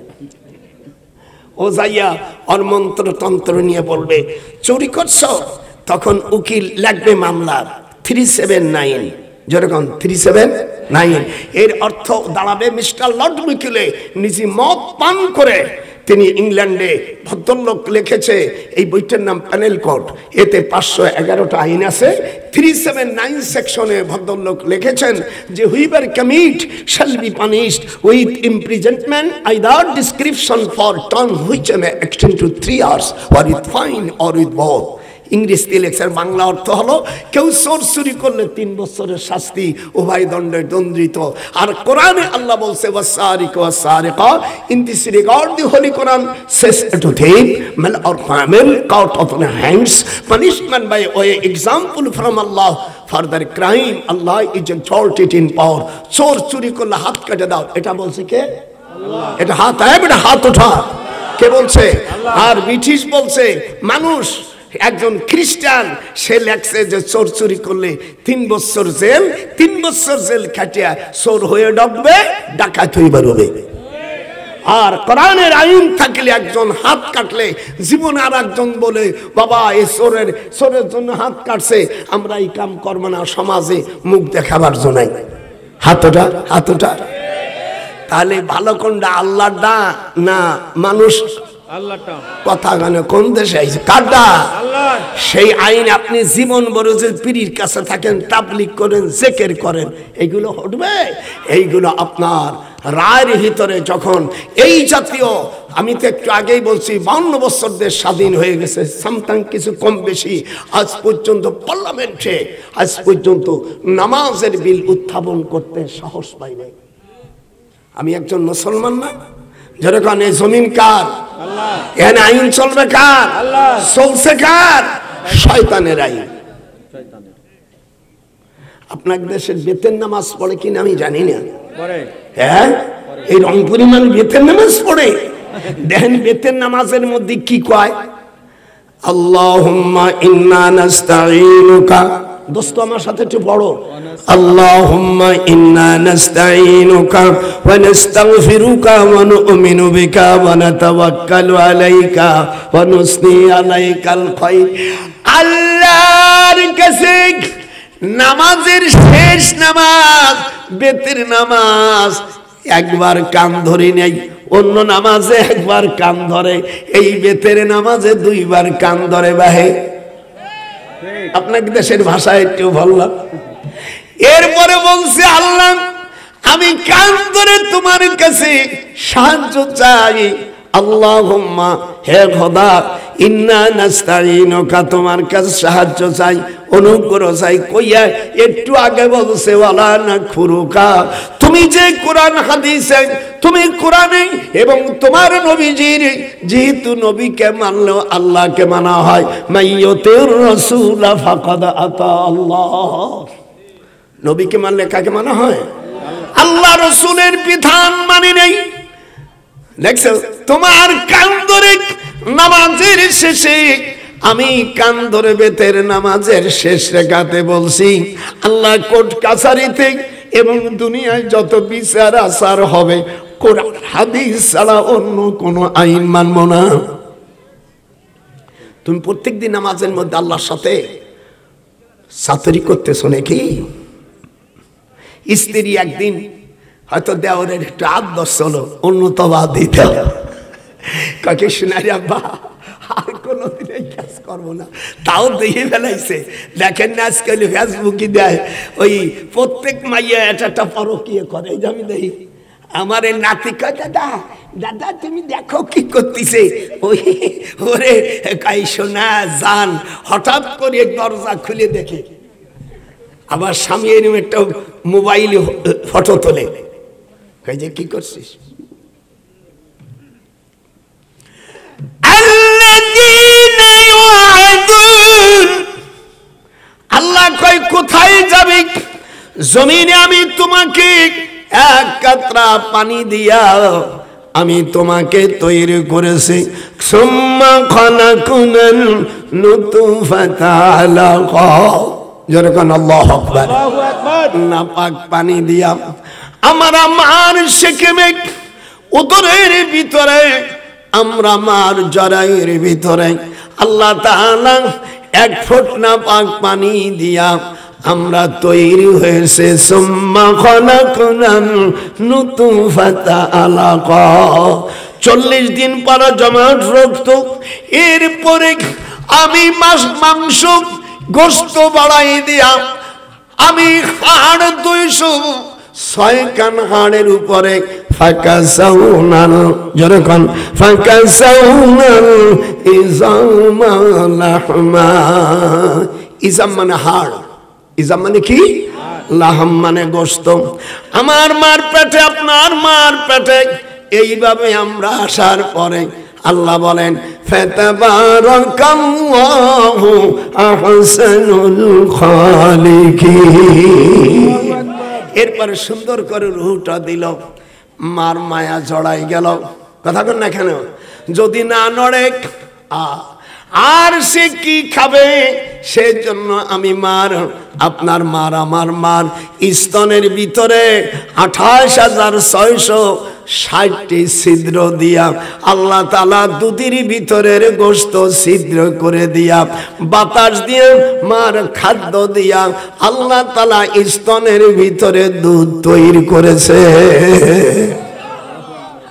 ও যাইয়া ওর মন্ত্র তন্ত্র নিয়ে বলবে চুরি করছ, তখন উকিল লাগবে মামলার 379, যেরকম 379, এর অর্থ দাঁড়াবে মিস্টার লর্ড ম্যাকুলে নিজে মদ পান করে, তিনি ইংল্যান্ডে ভদ্রলোক লিখেছে, এই বইটার নাম প্যানেল কোড, এতে 511টা আইন আছে। 379 সেকশনে ভদ্রলোক লিখেছেন যে whoever commit shall be punished with imprisonment either description for term which may extend two 3 years or with fine or with both. ইংরেজিতে লেখার বাংলা অর্থ হলো কেউ চুরি করলে 3 বছরের শাস্তি, উভয় দণ্ডে দণ্ডিত। আর কোরআনে আল্লাহ বলছে ওয়াসারিকু ওয়াসারিকা, in this regard the holy Quran says to them man or camel caught upon hands punishment by way example from Allah for their crime. Allah is exalted in power. চুরি করলে হাত কেটে দাও, এটা বলছে কে? আল্লাহ। এটা হাত এটা হাত ওঠা, কে বলছে? আর ব্রিটিশ বলছে মানুষ, একজন খ্রিস্টান সে লেখছে যে চুরি করলে 3 বছর জেল, 3 বছর জেল কাটিয়া চোর হয়ে ডাকবে, ডাকাত হয়ে বেরোবে। আর কোরআনের আইন থাকলে একজন হাত কাটলে জীবনে আর একজন বলে বাবা এই চোরের জন্য হাত কাটছে, আমরা এই কাম করবো না, সমাজে মুখ দেখাবার জন্য। হাতটা হাতটা তাহলে ভালো কোনটা, আল্লাহটা না মানুষ? কথা গানে কোন দেশে আইছে কাটা? সেই আইন আপনি জীবন বড় যে পীরের কাছে থাকেন, তাবলীগ করেন, জিকির করেন, এইগুলো হটবে? এইগুলো আপনার রায়ের ভিতরে যখন এই জাতীয়, আমি তো একটু আগেই বলছি 52 বছর দেশ স্বাধীন হয়ে গেছে, সামথিং কিছু কম বেশি, আজ পর্যন্ত পার্লামেন্টে আজ পর্যন্ত নামাজের বিল উত্থাপন করতে সাহস পাই নাই। আমি একজন মুসলমান না? যেরকম এই জমিন কার? এখানে আইন চলবে কার? চলছে কার? শয়তানের আইন। আপনার দেশের বেতের নামাজ পড়ে কিনা আমি জানি না। হ্যাঁ, এই রংপুরি মানুষ বেতের নামাজ পড়ে। দেখেন বেতের নামাজের মধ্যে কি কয়, আল্লাহুম্মা ইন্না নাস্তাঈনুকা, দোস্ত আমার সাথে একটু পড়ো, আল্লাহুম্মা ইন্না নাস্তাঈনুকা ওয়া নাস্তাগফিরুকা ওয়া নু'মিনু বিকা ওয়া নাতাওয়াক্কালু আলাইকা ওয়া নুসনি আলাইকাল খায়র। আল্লাহর কাছে নামাজের শেষ নামাজ বেতের নামাজ, একবার কান ধরে নেই, অন্য নামাজে একবার কান ধরে, এই বেতের নামাজে 2 বার কান ধরে। বাহে আপনাকে দেশের ভাষায় একটু বললাম। এরপরে বলছে আল্লাহ আমি কান ধরে তোমার কাছে সাহায্য চাই, আল্লাহুম্মা হে খোদা ইন্না নাস্তাঈনুকা, তোমার কাছে সাহায্য চাই, অনুগ্রহ চাই। কইয়া একটু আগে বলছে ওয়ালা নাকুরুকা, তুমি তুমি যে কোরআন হাদিসে, তুমি কোরআনে এবং তোমার নবীজির, যেহেতু নবীকে মানলেও আল্লাহকে মানা হয়, মাইয়ুতির রাসূল ফাকাদ আতা আল্লাহ। নবীকে মানলে কাকে মানা হয়? আল্লাহ রাসূলের বিধান মানি নেই। দেখছো, তোমার কান ধরে নামাজের শেষে, আমি কান ধরে বেতের নামাজের শেষ রেখাতে বলছি, আল্লাহ কোর্ট কাছারিতে এবং দুনিয়ায় যত বিচার আচার হবে কোরআন হাদিস ছাড়া অন্য কোনো আইন মানব না। তুমি প্রত্যেকদিন নামাজের মধ্যে আল্লাহর সাথে সাতরি করতেছো নাকি? স্ত্রী একদিন হয়তো দেওয়ারের একটু আদর্শ হলো, অন্যত বাদ দিতে কাকে শোনারি আব্বা আর কোনোদিন এই কাজ করবো না, তাও দিয়ে ফেলাইছে। দেখেন না আজকাল ফেসবুকে দেয়, ওই প্রত্যেক মাইয়া একটা পরকীয়া করে। এই যে আমি দেখি আমার এই নাতি কয়, দাদা দাদা তুমি দেখো কি করতেছে। ওই ওরে কাই শোনা জান, হঠাৎ করে দরজা খুলে দেখে আবার স্বামী এরম একটা মোবাইল ফটো তোলে, কই যে কি করছিস? আল্লাহ কয় কোথায় যাবে? জমিনে আমি তোমাকে এক কাতরা পানি দিয়া আমি তোমাকে তৈরি করেছি। সুম্মা খালাকুনাল নুতফাতা আলাকা, যেরকম আল্লাহু আকবার, নাপাক পানি দিয়া আমার আমার সেকেমে উদরের ভিতরে, আমরা মার জরায়ুর ভিতরে আল্লাহ তাআলা এক ফোঁটা নাপাক পানি দিয়া আমরা তৈরি হয়েছে। সুম্মা খালাকনাল নুতফাতা আলাকা, 40 দিন পর জমাট রক্ত, এরপরে আমি মাংস গোশত বাড়াই দিয়া আমি হাড় 206 কান হাড়ের উপরে ফাকাসাউনাল, যখন ফাকাসাউনাল ইজামা লাহমা, ইজাম মানে হাড়, ইজাম মানে কি? লাহম মানে গোশত। আমার মার পেটে, আপনার মার পেটে এইভাবে আমরা আসার পরে আল্লাহ বলেন ফাতাবারাকাল্লাহু আহসানুল খালিকিন। এরপরে সুন্দর করে রুহটা দিল, মার মায়া জড়াই গেল। কথা বল না কেন? যদি না নড়ে আর সে কি খাবে? সেজন্য আমি মার, আপনার মার, আমার মার স্তনের ভিতরে 28,660টি ছিদ্র দিয়া আল্লাহ তাআলা দুধের ভিতরের গোশত ছিদ্র করে দিয়া, বাতাস দিয়ে মার খাদ্য দিয়া আল্লাহ তাআলা স্তনের ভিতরে দুধ তৈরি করেছে।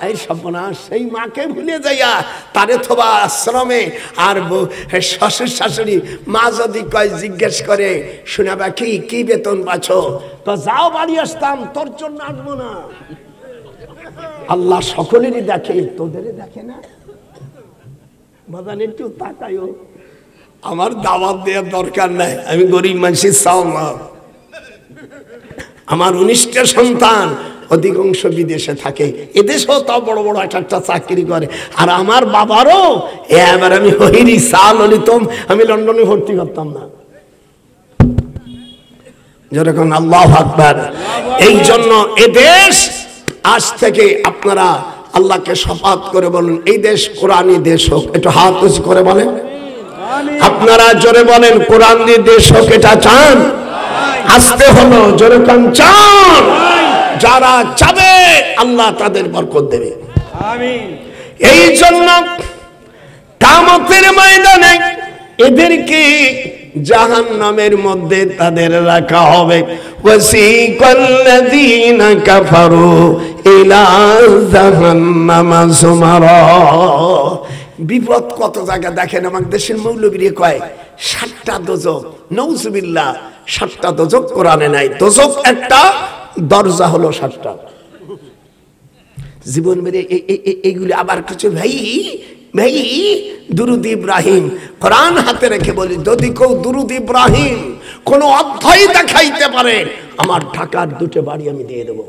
এই সর্বনাশ, সেই মাকে ভুলে যাইয়া তারে থোবা আশ্রমে। আর শ্বশুর শাশুড়ি মা যদি কয়, জিজ্ঞেস করে, শোনাবা কি বেতন পাচ্ছো? তো যাও বাড়ি আসতাম, তোর জন্য আসবো না। আল্লাহ সকলেরই দেখে, তোদের দেখে না? বাজান একটু তাকায়ও, আমার দাওয়াত দেওয়ার দরকার নাই, আমি গরিব মানুষের চাও মা। আমার 19টা সন্তান, অধিকাংশ বিদেশে থাকে, এদেশেও তাও বড় বড় একটা চাকরি করে। আর আমার বাবারও এবার আমি হইরি সাল হলিতম, আমি লন্ডনে ভর্তি করতাম না। যেরকম আল্লাহু আকবার। এই জন্য এদেশ আজ থেকে আপনারা আল্লাহকে শপথ করে বলেন, এই দেশ কোরআনী দেশ হোক। একটু হাত উঁচু করে বলেন, আপনারা জোরে বলেন, কোরআনী দেশ হোক। এটা চান? আসতে হলো, যেরকম চান। যারা চাবে আল্লাহ তাদের বরকত দেবে। আমিন। এই জন্য কিয়ামতের ময়দানে এদেরকে জাহান্নামের মধ্যে তাদের রাখা হবে। ওয়াসিকাল্লাযীনা কাফারু ইলা জাহান্নামা যুমারা। বিপদ কত জায়গা দেখেন, আমাদের দেশের মৌলবীরা কয় 7টা দোজক। নাউজুবিল্লাহ, 7টা দোজক কোরআনে নাই। দোজক একটা, দরজা হলো 7টা। জীবন মেরে এইগুলি আবার কিছু ভাই দুরুদ ইব্রাহিম কোরআন হাতে রেখে বলি, যদি কেউ দুরুদ ইব্রাহিম কোন অধ্যায় দেখাইতে পারে, আমার ঢাকার 2টা বাড়ি আমি দিয়ে দেবো।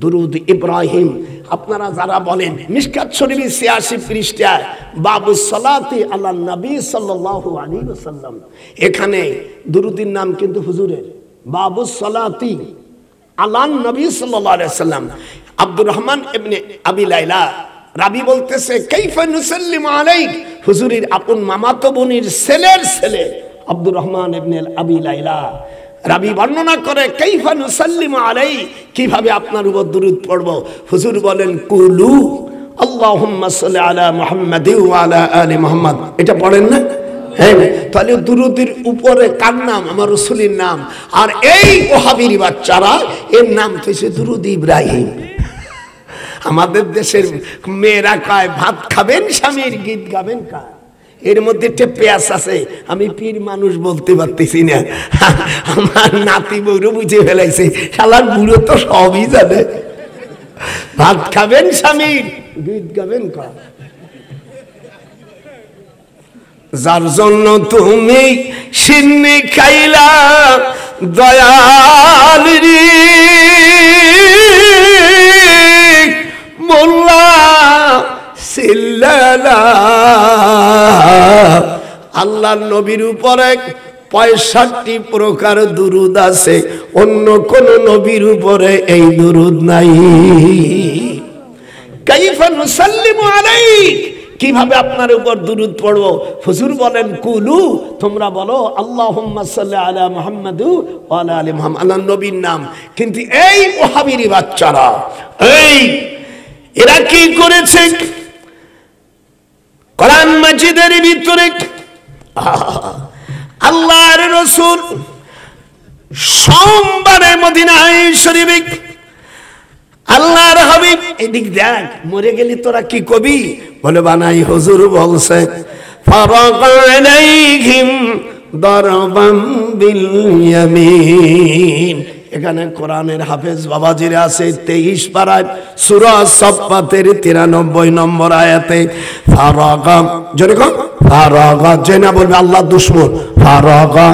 দুরুদ ইব্রাহিম। আপনারা যারা বলেন মিশকাত শরীফের ৮৬ পৃষ্ঠায় বাবু সালাতি আলা নবী সাল্লাল্লাহু আলাইহি ওয়াসাল্লাম, এখানে দুরুদের নাম কিন্তু হুজুরের, বাবু সালাতি আলা নবী সাল্লাল্লাহু আলাইহি ওয়াসাল্লাম। আব্দুর রহমান ইবনে আবি লাইলা রাবি বলতেছে কাইফা নুসাল্লিমু আলাইক, হুজুরের আপন মামাতো বোনের ছেলের ছেলে আব্দুর রহমান ইবনে আবি লাইলা রাবি বর্ণনা করে কাইফা নুসাল্লিমু আলাই, কিভাবে আপনার উপর দুরূদ পড়ব। হুজুর বলেন কুলু আল্লাহুম্মা সাল্লি আলা মুহাম্মাদ ওয়া আলা আলি মুহাম্মাদ, এটা পড়েন না? হ্যাঁ, তাহলে দুরূদের উপরে কার নাম? আমার রাসূলের নাম। আর এই ওহাবির বাচ্চারা এর নাম হইছে দুরূদ ইব্রাহিম। আমাদের দেশের মেয়েরা কয় ভাত খাবেন স্বামীর, গীত গাবেন কার? এর মধ্যে একটা পেঁয়াজ আছে, আমি পীর মানুষ বলতে পারতেছি না। আমার নাতি বউরও বুঝে ফেলাইছে, শালার বুড়ো তো সবই জানে। ভাত খাবেন স্বামীর, গীত গাবেন কার? যার জন্য তুমি সিন্নি খাইলা দয়াল রে মোল্লা সিল্লালা, আল্লাহর নবীর উপরে ৬৫ প্রকার দুরুদ আছে, অন্য কোন নবীর উপরে এই দুরুদ নাই। কাইফা নুসাল্লিমু আলাইক, কিভাবে আপনার উপর দুরুদ পড়ব? হুজুর বলেন কুলু, তোমরা বলো আল্লাহুম্মা সাল্লি আলা মুহাম্মাদ ওয়া আলা আলি মুহাম্মাদ, আল্লাহর নবীর নাম। কিন্তু এই ওহাবির বাচ্চারা এরা কি করেছে? কোরআন মাজিদের ভিতরে আল্লাহর রাসূল সোমবারে মদিনায় শরীফে আল্লাহর হাবিব, এদিক দেখ, মরে গেলি তোরা কি কবি? বলে বানাই, হুজুর বলছে ফারাকা আলাইহিম দারবাম বিল ইয়ামিন। এখানে কোরআনের হাফেজ বাবাজিরা আছে 23 পারায় সূরা সাফফাতের 93 নম্বর আয়াতে ফারাকা, জোরে কর ফারাকা, যে না বলবে আল্লাহ দুশমন, ফারাকা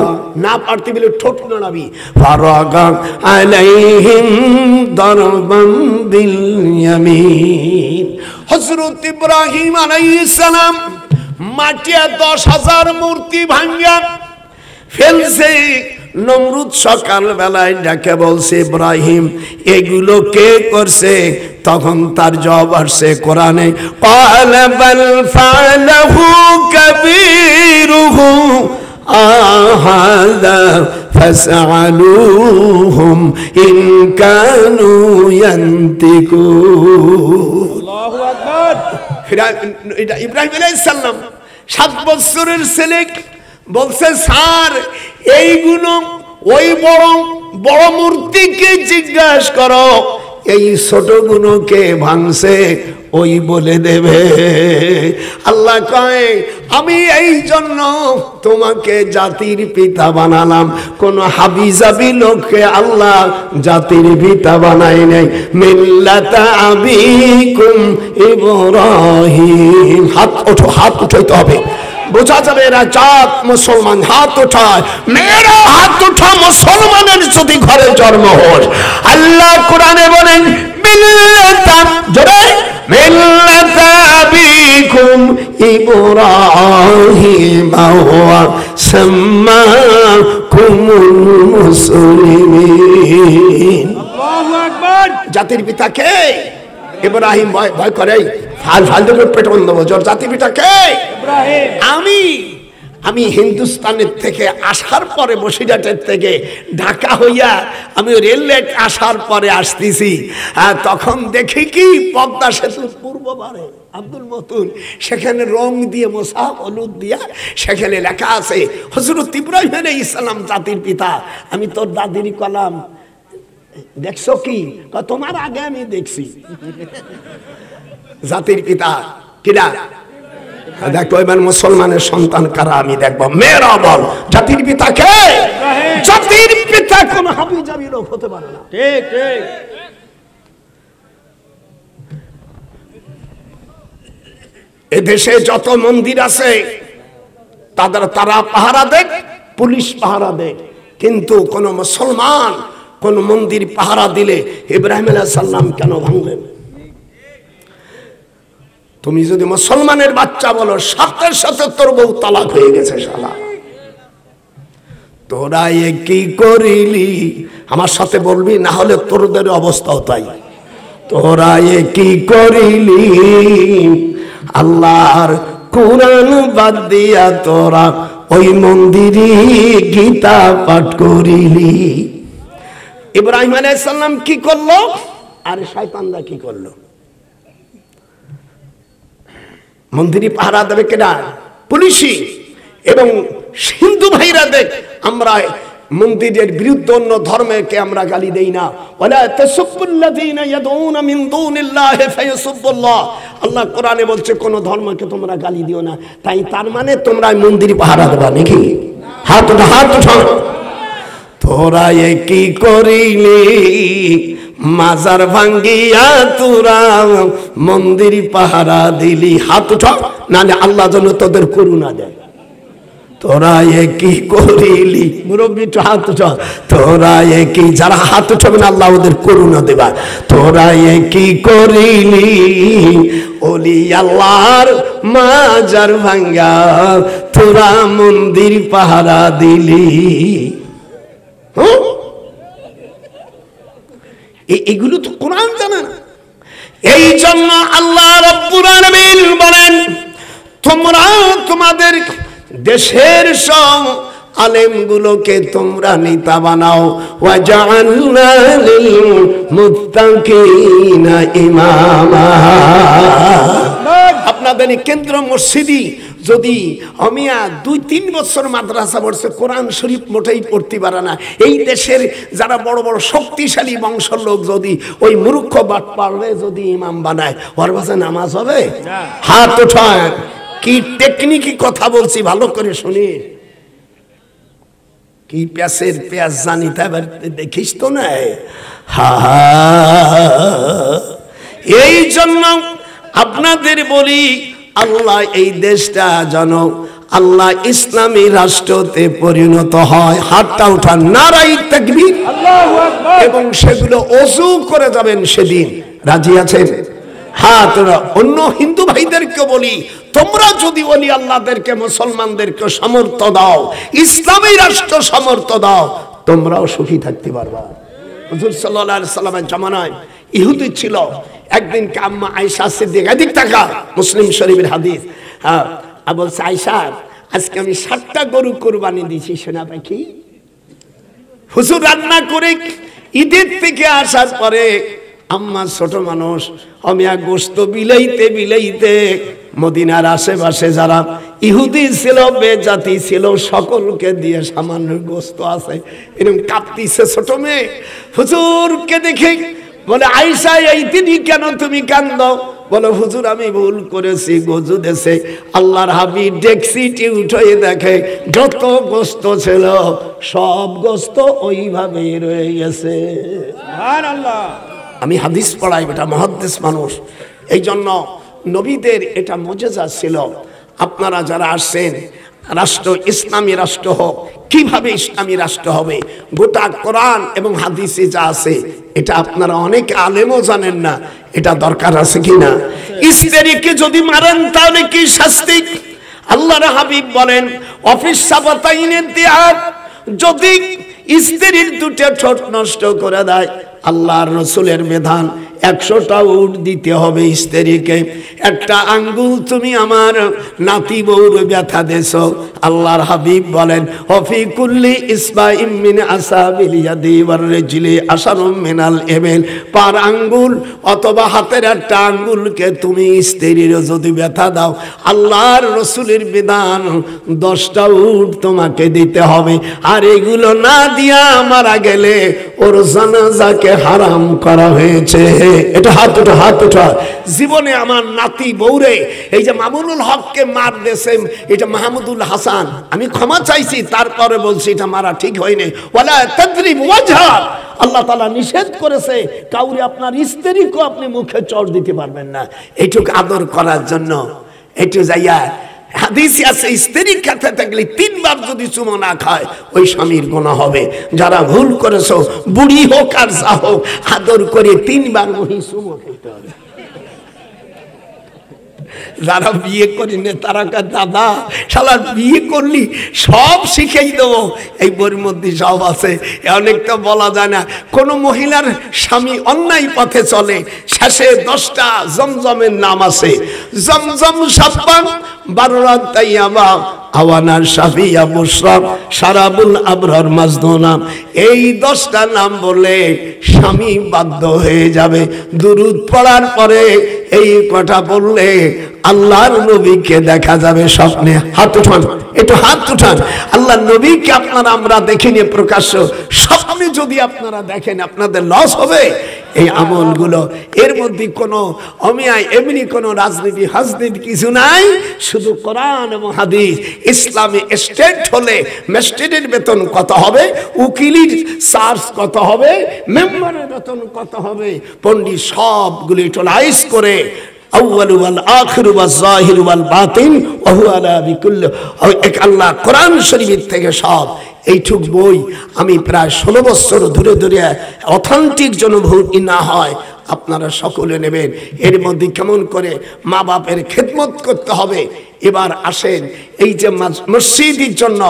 না পারতে বলে ঠোঁট নাড়াবি, ফারাকা আলাইহিম দারবাম বিল ইয়ামিন। হযরত ইব্রাহিম আলাইহিস সালাম মাটিয়া 10,000 মূর্তি ভাঙা ফেলছে। নমরুদ সকাল বেলায় ডেকে বলছে ইব্রাহিম এগুলো কে করছে? তখন তার জবাব আসছে কোরআনে, ক্বালা বাল ফাআলাহু কাবীরুহু আহাযা ফাসআলুহুম ইন কানু ইয়ান্তিকুন। আল্লাহু আকবার। ইব্রাহিম আলাইহিস সালাম 7 বছরের ছেলে বলছে স্যার এইগুলো ওই বড় বড় মূর্তিকে জিজ্ঞাসা করো, এই ছোট গুলোকে ভাঙছে ওই বলে দেবে। আল্লাহ কয় আমি এই জন্য তোমাকে জাতির পিতা বানালাম, কোন হাবিজাবি লোককে আল্লাহ জাতির পিতা বানাই নাই। মিল্লাতা আবিকুম ইব্রাহিম। হাত ওঠো, হাত উঠাইতে হবে, বোঝা যাবে এরা জাত মুসলমান। হাত উঠায়, মেয়েরা হাত উঠা, মুসলমানের যদি ঘরে জন্ম হয়। আল্লাহ কোরআনে বলেন মিল্লাতা, জোরে মিল্লাতা আবিকুম ইব্রাহিম ওয়া সাম্মাকুমুল মুসলিমিন। আল্লাহু আকবার। জাতির পিতা কে? ইব্রাহিম। ভয় করে ফাল পেট বন্ধ, জাতির পিতা কে? আমি হিন্দুস্তানের থেকে আসার পরে, বসিরহাটের থেকে ঢাকা হইয়া আমি রেলওয়ে আসার পরে আসতেছি, তখন দেখি কি পদ্মা সেতুর পূর্ব পারে আব্দুল মতুন, সেখানে রং দিয়ে মোছা হলুদ দিয়া সেখানে লেখা আছে হযরত ইব্রাহিম আলাইহিস সালাম জাতির পিতা। আমি তোর দাদির কলাম দেখছো কি? তোমার আগে আমি দেখছি। জাতির পিতা কিরা? দেখো এবার মুসলমানের সন্তান কারা আমি দেখবো। মেয়েরা বল জাতির পিতা কে? জাতির পিতা কোন হাবিজাবি লোক হতে পারে না। ঠিক ঠিক। এদেশে যত মন্দির আছে তারা পাহারা দেয়, পুলিশ পাহারা দেয়, কিন্তু কোন মুসলমান কোন মন্দির পাহারা দিলে ইব্রাহিম আলাইহিস সালাম কেন ভাঙলেন? তুমি যদি মুসলমানের বাচ্চা বলো, সাথে সাথে তোর বউ তালাক হয়ে গেছে শালা। তোরা এ কি করিলি? আমার সাথে বলবি, না হলে তোরদের অবস্থাও তাই। তোরা এ কি করিলি? আল্লাহর কোরআন বাদ দিয়া তোরা ওই মন্দিরে গীতা পাঠ করিলি। ইব্রাহিম আলাইহিস সালাম কি করলো, আর শয়তানরা কি করলো? মন্দিরে পাহারা দেবে কেনা? পুলিশই। এবং হিন্দু ভাইরা দেখ, আমরা মন্দিরের বিরুদ্ধে অন্য ধর্মকে আমরা গালি দেই না। ওয়ালা তাসুবুল্লাযিনা ইয়াদউনা মিন দুনিল্লাহি ফায়াসুবুল্লাহ। আল্লাহ কোরআনে বলছে কোন ধর্মকে তোমরা গালি দিও না। তাই তার মানে তোমরা মন্দিরে পাহারা দেবা নাকি? হাত উঠাও। তোরা এ কি করিলি? মাজার ভাঙ্গিয়া তোরা মন্দির পাহারা দিলি। হাত উঠাও, নাহলে আল্লাহ যেন তোদের করুণা দেয়। তোরা এ কি করিলি? মুরব্বী হাত উঠাও। তোরা এ কি, যারা হাত উঠাবেন আল্লাহ ওদের করুণা দেবা। তোরা এ কি করিলি? ওলি আল্লাহর মাজার ভাঙ্গা তোরা মন্দির পাহারা দিলি। এগুলো তো কোরআন জানে না। এই জন্য আল্লাহ রাব্বুল আলামিন বলেন, তোমরা তোমাদের দেশের সব আলেমগুলোকে তোমরা নেতা বানাও। ওয়াজআলনা লিল মুত্তাকিনা ইমামা। আপনাদের কেন্দ্র মসজিদি যদি অমিয়া 2-3 বছর মাদ্রাসা পড়ছে, কোরআন শরীফ মোটেই পড়তে পারে না, এই দেশের যারা বড় বড় শক্তিশালী বংশের লোক যদি ওই মূর্খ বাট পারবে যদি ইমাম বানায়, ওর ভাষা নামাজ হবে? হাত ওঠান। কি টেকনিকি কথা বলছি ভালো করে শুনি। কি প্যাসের প্যাস জানি তা দেখিস তো না। এই জন্য আপনাদের বলি, আল্লাহ এই দেশটা যেন আল্লাহ ইসলামী রাষ্ট্রতে পরিণত হয়। হাতটা উঠান, নারাই তাকবীর। এবং সেগুলো ওযু করে যাবেন সেদিন। রাজি আছেন? হাত। অন্য হিন্দু ভাইদেরকে বলি, তোমরা যদি ওলি আল্লাহদেরকে, মুসলমানদেরকে সমর্থ দাও, ইসলামী রাষ্ট্র সমর্থ দাও, তোমরাও সুখী থাকতে পারবা। হুজুর সাল্লাল্লাহু আলাইহি সাল্লামের জামানায় ইহুদি ছিল। একদিন আম্মা আয়েশা সিদ্দিকা, এদিক তাকা, মুসলিম শরীফের হাদিস। বলছে, আয়েশা আজকে আমি 7টা গরু কুরবানি দিয়েছি। সোনা পাখি, হুজুর রান্না করে ঈদের থেকে আসার পরে আম্মা ছোট মানুষ, আমি গোস্ত বিলাইতে বিলাইতে মদিনার আশেপাশে যারা ইহুদি ছিল, বেজাতি ছিল, সকলকে দিয়ে সামান্য গোস্ত আছে এরকম কাঁদতিছে ছোট মেয়ে। হুজুরকে দেখে বলে, আয়েশা এই তিনি কেন তুমি কান্দো? বলো, হুজুর আমি ভুল করেছি, গজু দেশে আল্লাহর হাবিব ডেক্সিটি উঠে দেখে যত গোস্ত ছিল সব গোস্ত ওইভাবে রয়ে গেছে। সুবহানাল্লাহ। আমি হাদিস পড়াই, এটা মুহাদ্দিস মানুষ, এই জন্য নবীদের এটা মুজিজা ছিল। আপনারা যারা আসছেন, রাষ্ট্র ইসলামী রাষ্ট্র হোক। কিভাবে ইসলামী রাষ্ট্র হবে? গোটা কোরআন এবং হাদিসে যা আছে এটা আপনারা অনেক আলেমও জানেন না। এটা দরকার আছে কিনা? স্ত্রীকে যদি মারেন তাহলে কি শাস্তি? আল্লাহর হাবিব বলেন, অফিস সাবাতাইনের দিয়াত, যদি স্ত্রীর 2টা ঠোঁট নষ্ট করে দেয়, আল্লাহর রাসূলের বিধান 100টা উট দিতে হবে স্ত্রীকে। একটা আঙ্গুল তুমি আমার নাতি বউর ব্যথা দেছো, আল্লাহর হাবিব বলেন, অফি কুল্লি ইসবাইম মিন আসাবিল ইয়াদি ওয়ার রিজলি আশারুম মিনাল ইবিল। পার আঙ্গুল অথবা হাতের একটা আঙ্গুলকে তুমি স্ত্রীর যদি ব্যথা দাও, আল্লাহর রাসূলের বিধান 10টা উট তোমাকে দিতে হবে। আর এগুলো না দিয়া মারা গেলে ওর জানাজাকে হারাম করা হয়েছে। এটা হাত উঠা, হাত উঠা। জীবনে আমার নাতি বউরে এই যে মামুনুল হককে মার দেছে, এটা মাহমুদুল হাসান, আমি ক্ষমা চাইছি, তারপরে বলছি এটা মারা ঠিক হয়নি। ওয়ালা তাদরিব ওয়াজহা, আল্লাহ তাআলা নিষেধ করেছে কাউরে আপনার স্ত্রীকে আপনি মুখে চড় দিতে পারবেন না। এইটুকু আদর করার জন্য একটু যাইয়া হাদিসে আছে স্ত্রীর কাছে থাকলে 3 বার যদি চুমো না খায় ওই স্বামীর গুনাহ হবে। যারা ভুল করেছো, বুড়ি হোক আর যা হোক, আদর করে 3 বার মহি চুমো খেতে হবে। যারা বিয়ে করেনি তারা কার দাদা শালা বিয়ে করলি সব শিখেই দেবো, এই বইয়ের মধ্যে সব আছে। অনেকটা বলা যায় না। কোন মহিলার স্বামী অন্যায় পথে চলে, শেষে 10টা জমজমের নাম আছে। জমজম সাব্বান, বাররাত তাইয়াবা, আওয়ানার শাফিয়া মুশরাব, শারাবুল আবরার মাজদুনা। এই 10টা নাম বলে স্বামী বাধ্য হয়ে যাবে। দুরূদ পড়ার পরে এই কথা বললে আল্লাহর নবীকে দেখা যাবে স্বপ্নে। হাত উঠান, একটু হাত উঠান। আল্লাহর নবীকে আপনারা আমরা দেখিনি প্রকাশ্য, স্বপ্নে যদি আপনারা দেখেন আপনাদের লস হবে। এই আমলগুলো এর মধ্যে কোনো অমিয়ায় এমনি কোনো রাজনীতি হাজনীতি কিছু নাই, শুধু কোরআন এবং হাদিস। ইসলামী স্টেট হলে ম্যাজিস্ট্রেটের বেতন কত হবে, উকিলের চার্জ কত হবে, মেম্বারের বেতন কত হবে, পণ্ডিত সবগুলি টোলাইজ করে আউয়ালু ওয়াল আখিরু ওয়াজ যাহিরু ওয়াল বাতিন ওয়া হুয়া আলা বিকুল্লি। আল্লাহ কোরআন শরীফ থেকে সব এইটুক বই আমি প্রায় 16 বছর ধরে ধরে অথেন্টিক যেন ভুল না হয় আপনারা সকলে নেবেন। এর মধ্যে কেমন করে মা বাপের খেদমত করতে হবে। এবার আসেন এই যে মসজিদের জন্য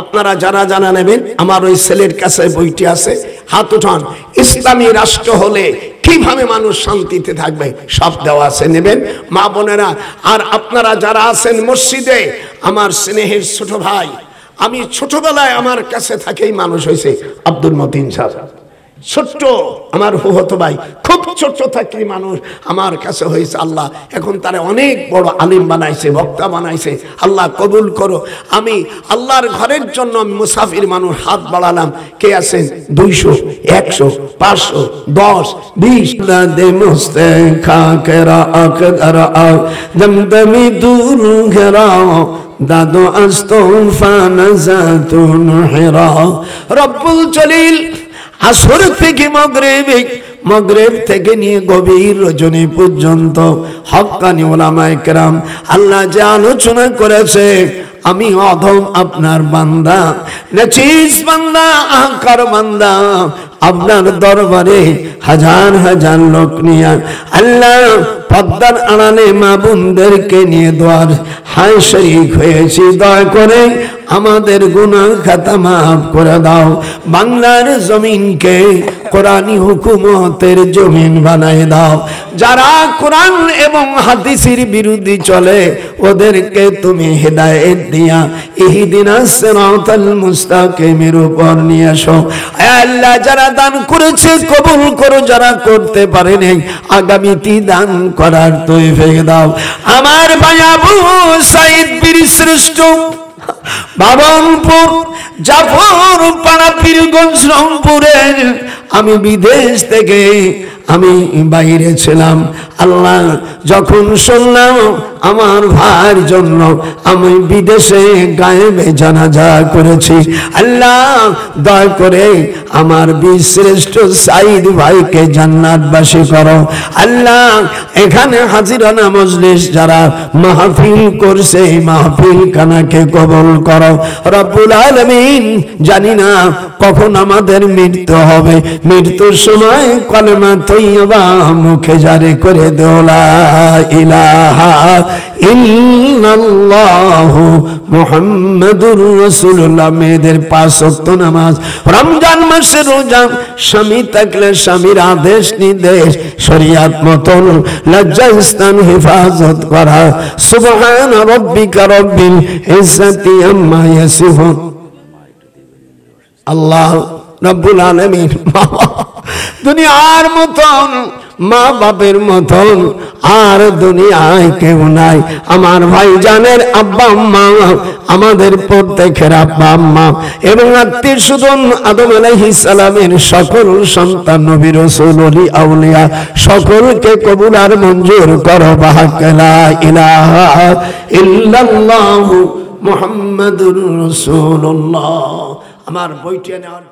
আপনারা যারা জানা নেবেন, আমার ওই ছেলের কাছে বইটি আছে, হাত উঠান। ইসলামী রাষ্ট্র হলে কিভাবে মানুষ শান্তিতে থাকবে সব দেওয়া আছে, নেবেন মা বোনেরা। আর আপনারা যারা আছেন মসজিদে, আমার স্নেহের ছোট ভাই, আমি ছোটবেলায় আমার কাছে থাকেই মানুষ হয়েছে আব্দুল মতিন সাহেব, ছোট্ট আমার ফুফাতো ভাই, খুব ছোট্ট থাকি মানুষ আমার কাছে হয়েছে। আল্লাহ এখন তারা অনেক বড় আলিম বানাইছে, বক্তা বানাইছে। আল্লাহ কবুল করো। আমি আল্লাহর ঘরের জন্য আমি মুসাফির মানুষ হাত বাড়ালাম। কে আছেন? 200, 100, 500, 10, 20 দে মুস্তে খাকেরা আকদরা দমদমি দূর ঘেরা দাদু আস্তফানাজাতুন হিরা। রব্বুল জলিল আসর থেকে মাগরিব থেকে নিয়ে গভীর রজনী পর্যন্ত হক্কানি উলামায়ে কেরাম আল্লাহ যে আলোচনা করেছে, আমি অধম আপনার বান্দা, নচিস বান্দা, আহকার বান্দা, আপনার দরবারে হাজার হাজার লোক নিয়ে আল্লাহ পদ্মার আড়ালে মা বোনদেরকে নিয়ে দোয়ার হায় শরীক হয়েছি। দয়া করে আমাদের গুনাহ খাতা মাফ করে দাও। বাংলার জমিনকে কোরআনী হুকুমতের জমিন বানায় দাও। যারা কোরআন এবং হাদিসের বিরুদ্ধে চলে ওদেরকে তুমি হেদায়েত দিয়া ইহদিনাস সিরাতাল মুস্তাকিমের উপর নিয়ে আসো। আল্লাহ যারা দান করেছে কবুল করো, যারা করতে পারেনি আগামীতে দান করার তৌফিক দাও। আমার ভাই আবু সাইদ বীর শ্রেষ্ঠ, বাবনপুর জাফর পাড়া পীরগঞ্জ রংপুরের, আমি বিদেশ থেকে আমি বাইরে ছিলাম। আল্লাহ যখন শুনলাম আমার ভাইয়ের জন্য আমি বিদেশে গায়েবে জানাজা করেছি, আল্লাহ দয়া করে আমার বীরশ্রেষ্ঠ সাইদ ভাইকে জান্নাতবাসী করো। আল্লাহ এখানে হাজিরানা মজলিস যারা মাহফিল করছে মাহফিল কানাকে কবুল করো। রব্বুল আলামিন জানি না কখন আমাদের মৃত্যু হবে, মৃত্যুর সময় কলেমা তৈয়বা মুখে জারি করে দাও, লা ইলাহা ইল্লাল্লাহু মুহাম্মাদুর রাসূলুল্লাহ। মেয়েদের 5 ওয়াক্ত নামাজ, রমজান মাসে রোজা, স্বামী থাকলে স্বামীর আদেশ নির্দেশ শরীয়ত মতন লজ্জাস্থান হেফাজত করা। সুবহান রাব্বিকা রব্বিল ইজ্জাতি আম্মা ইয়াসিফুন। আল্লাহ রব্বুল আলামিন দুনিয়ার মতন মা বাপের মতন আর দুনিয়ায় কেউ নাই। আমার ভাইজানের আব্বা আম্মা, আমাদের প্রত্যেকের আব্বা আম্মা এবং আত্মীয় স্বজন, আদম আলাইহিস সালামের সকল সন্তান, নবী রাসূল ওলি আউলিয়া সকলকে কবুল আর মঞ্জুর করো। বাহাক্কা লা ইলাহা ইল্লাল্লাহু মুহাম্মাদুর রাসূলুল্লাহ। আমার বইটি নেওয়ার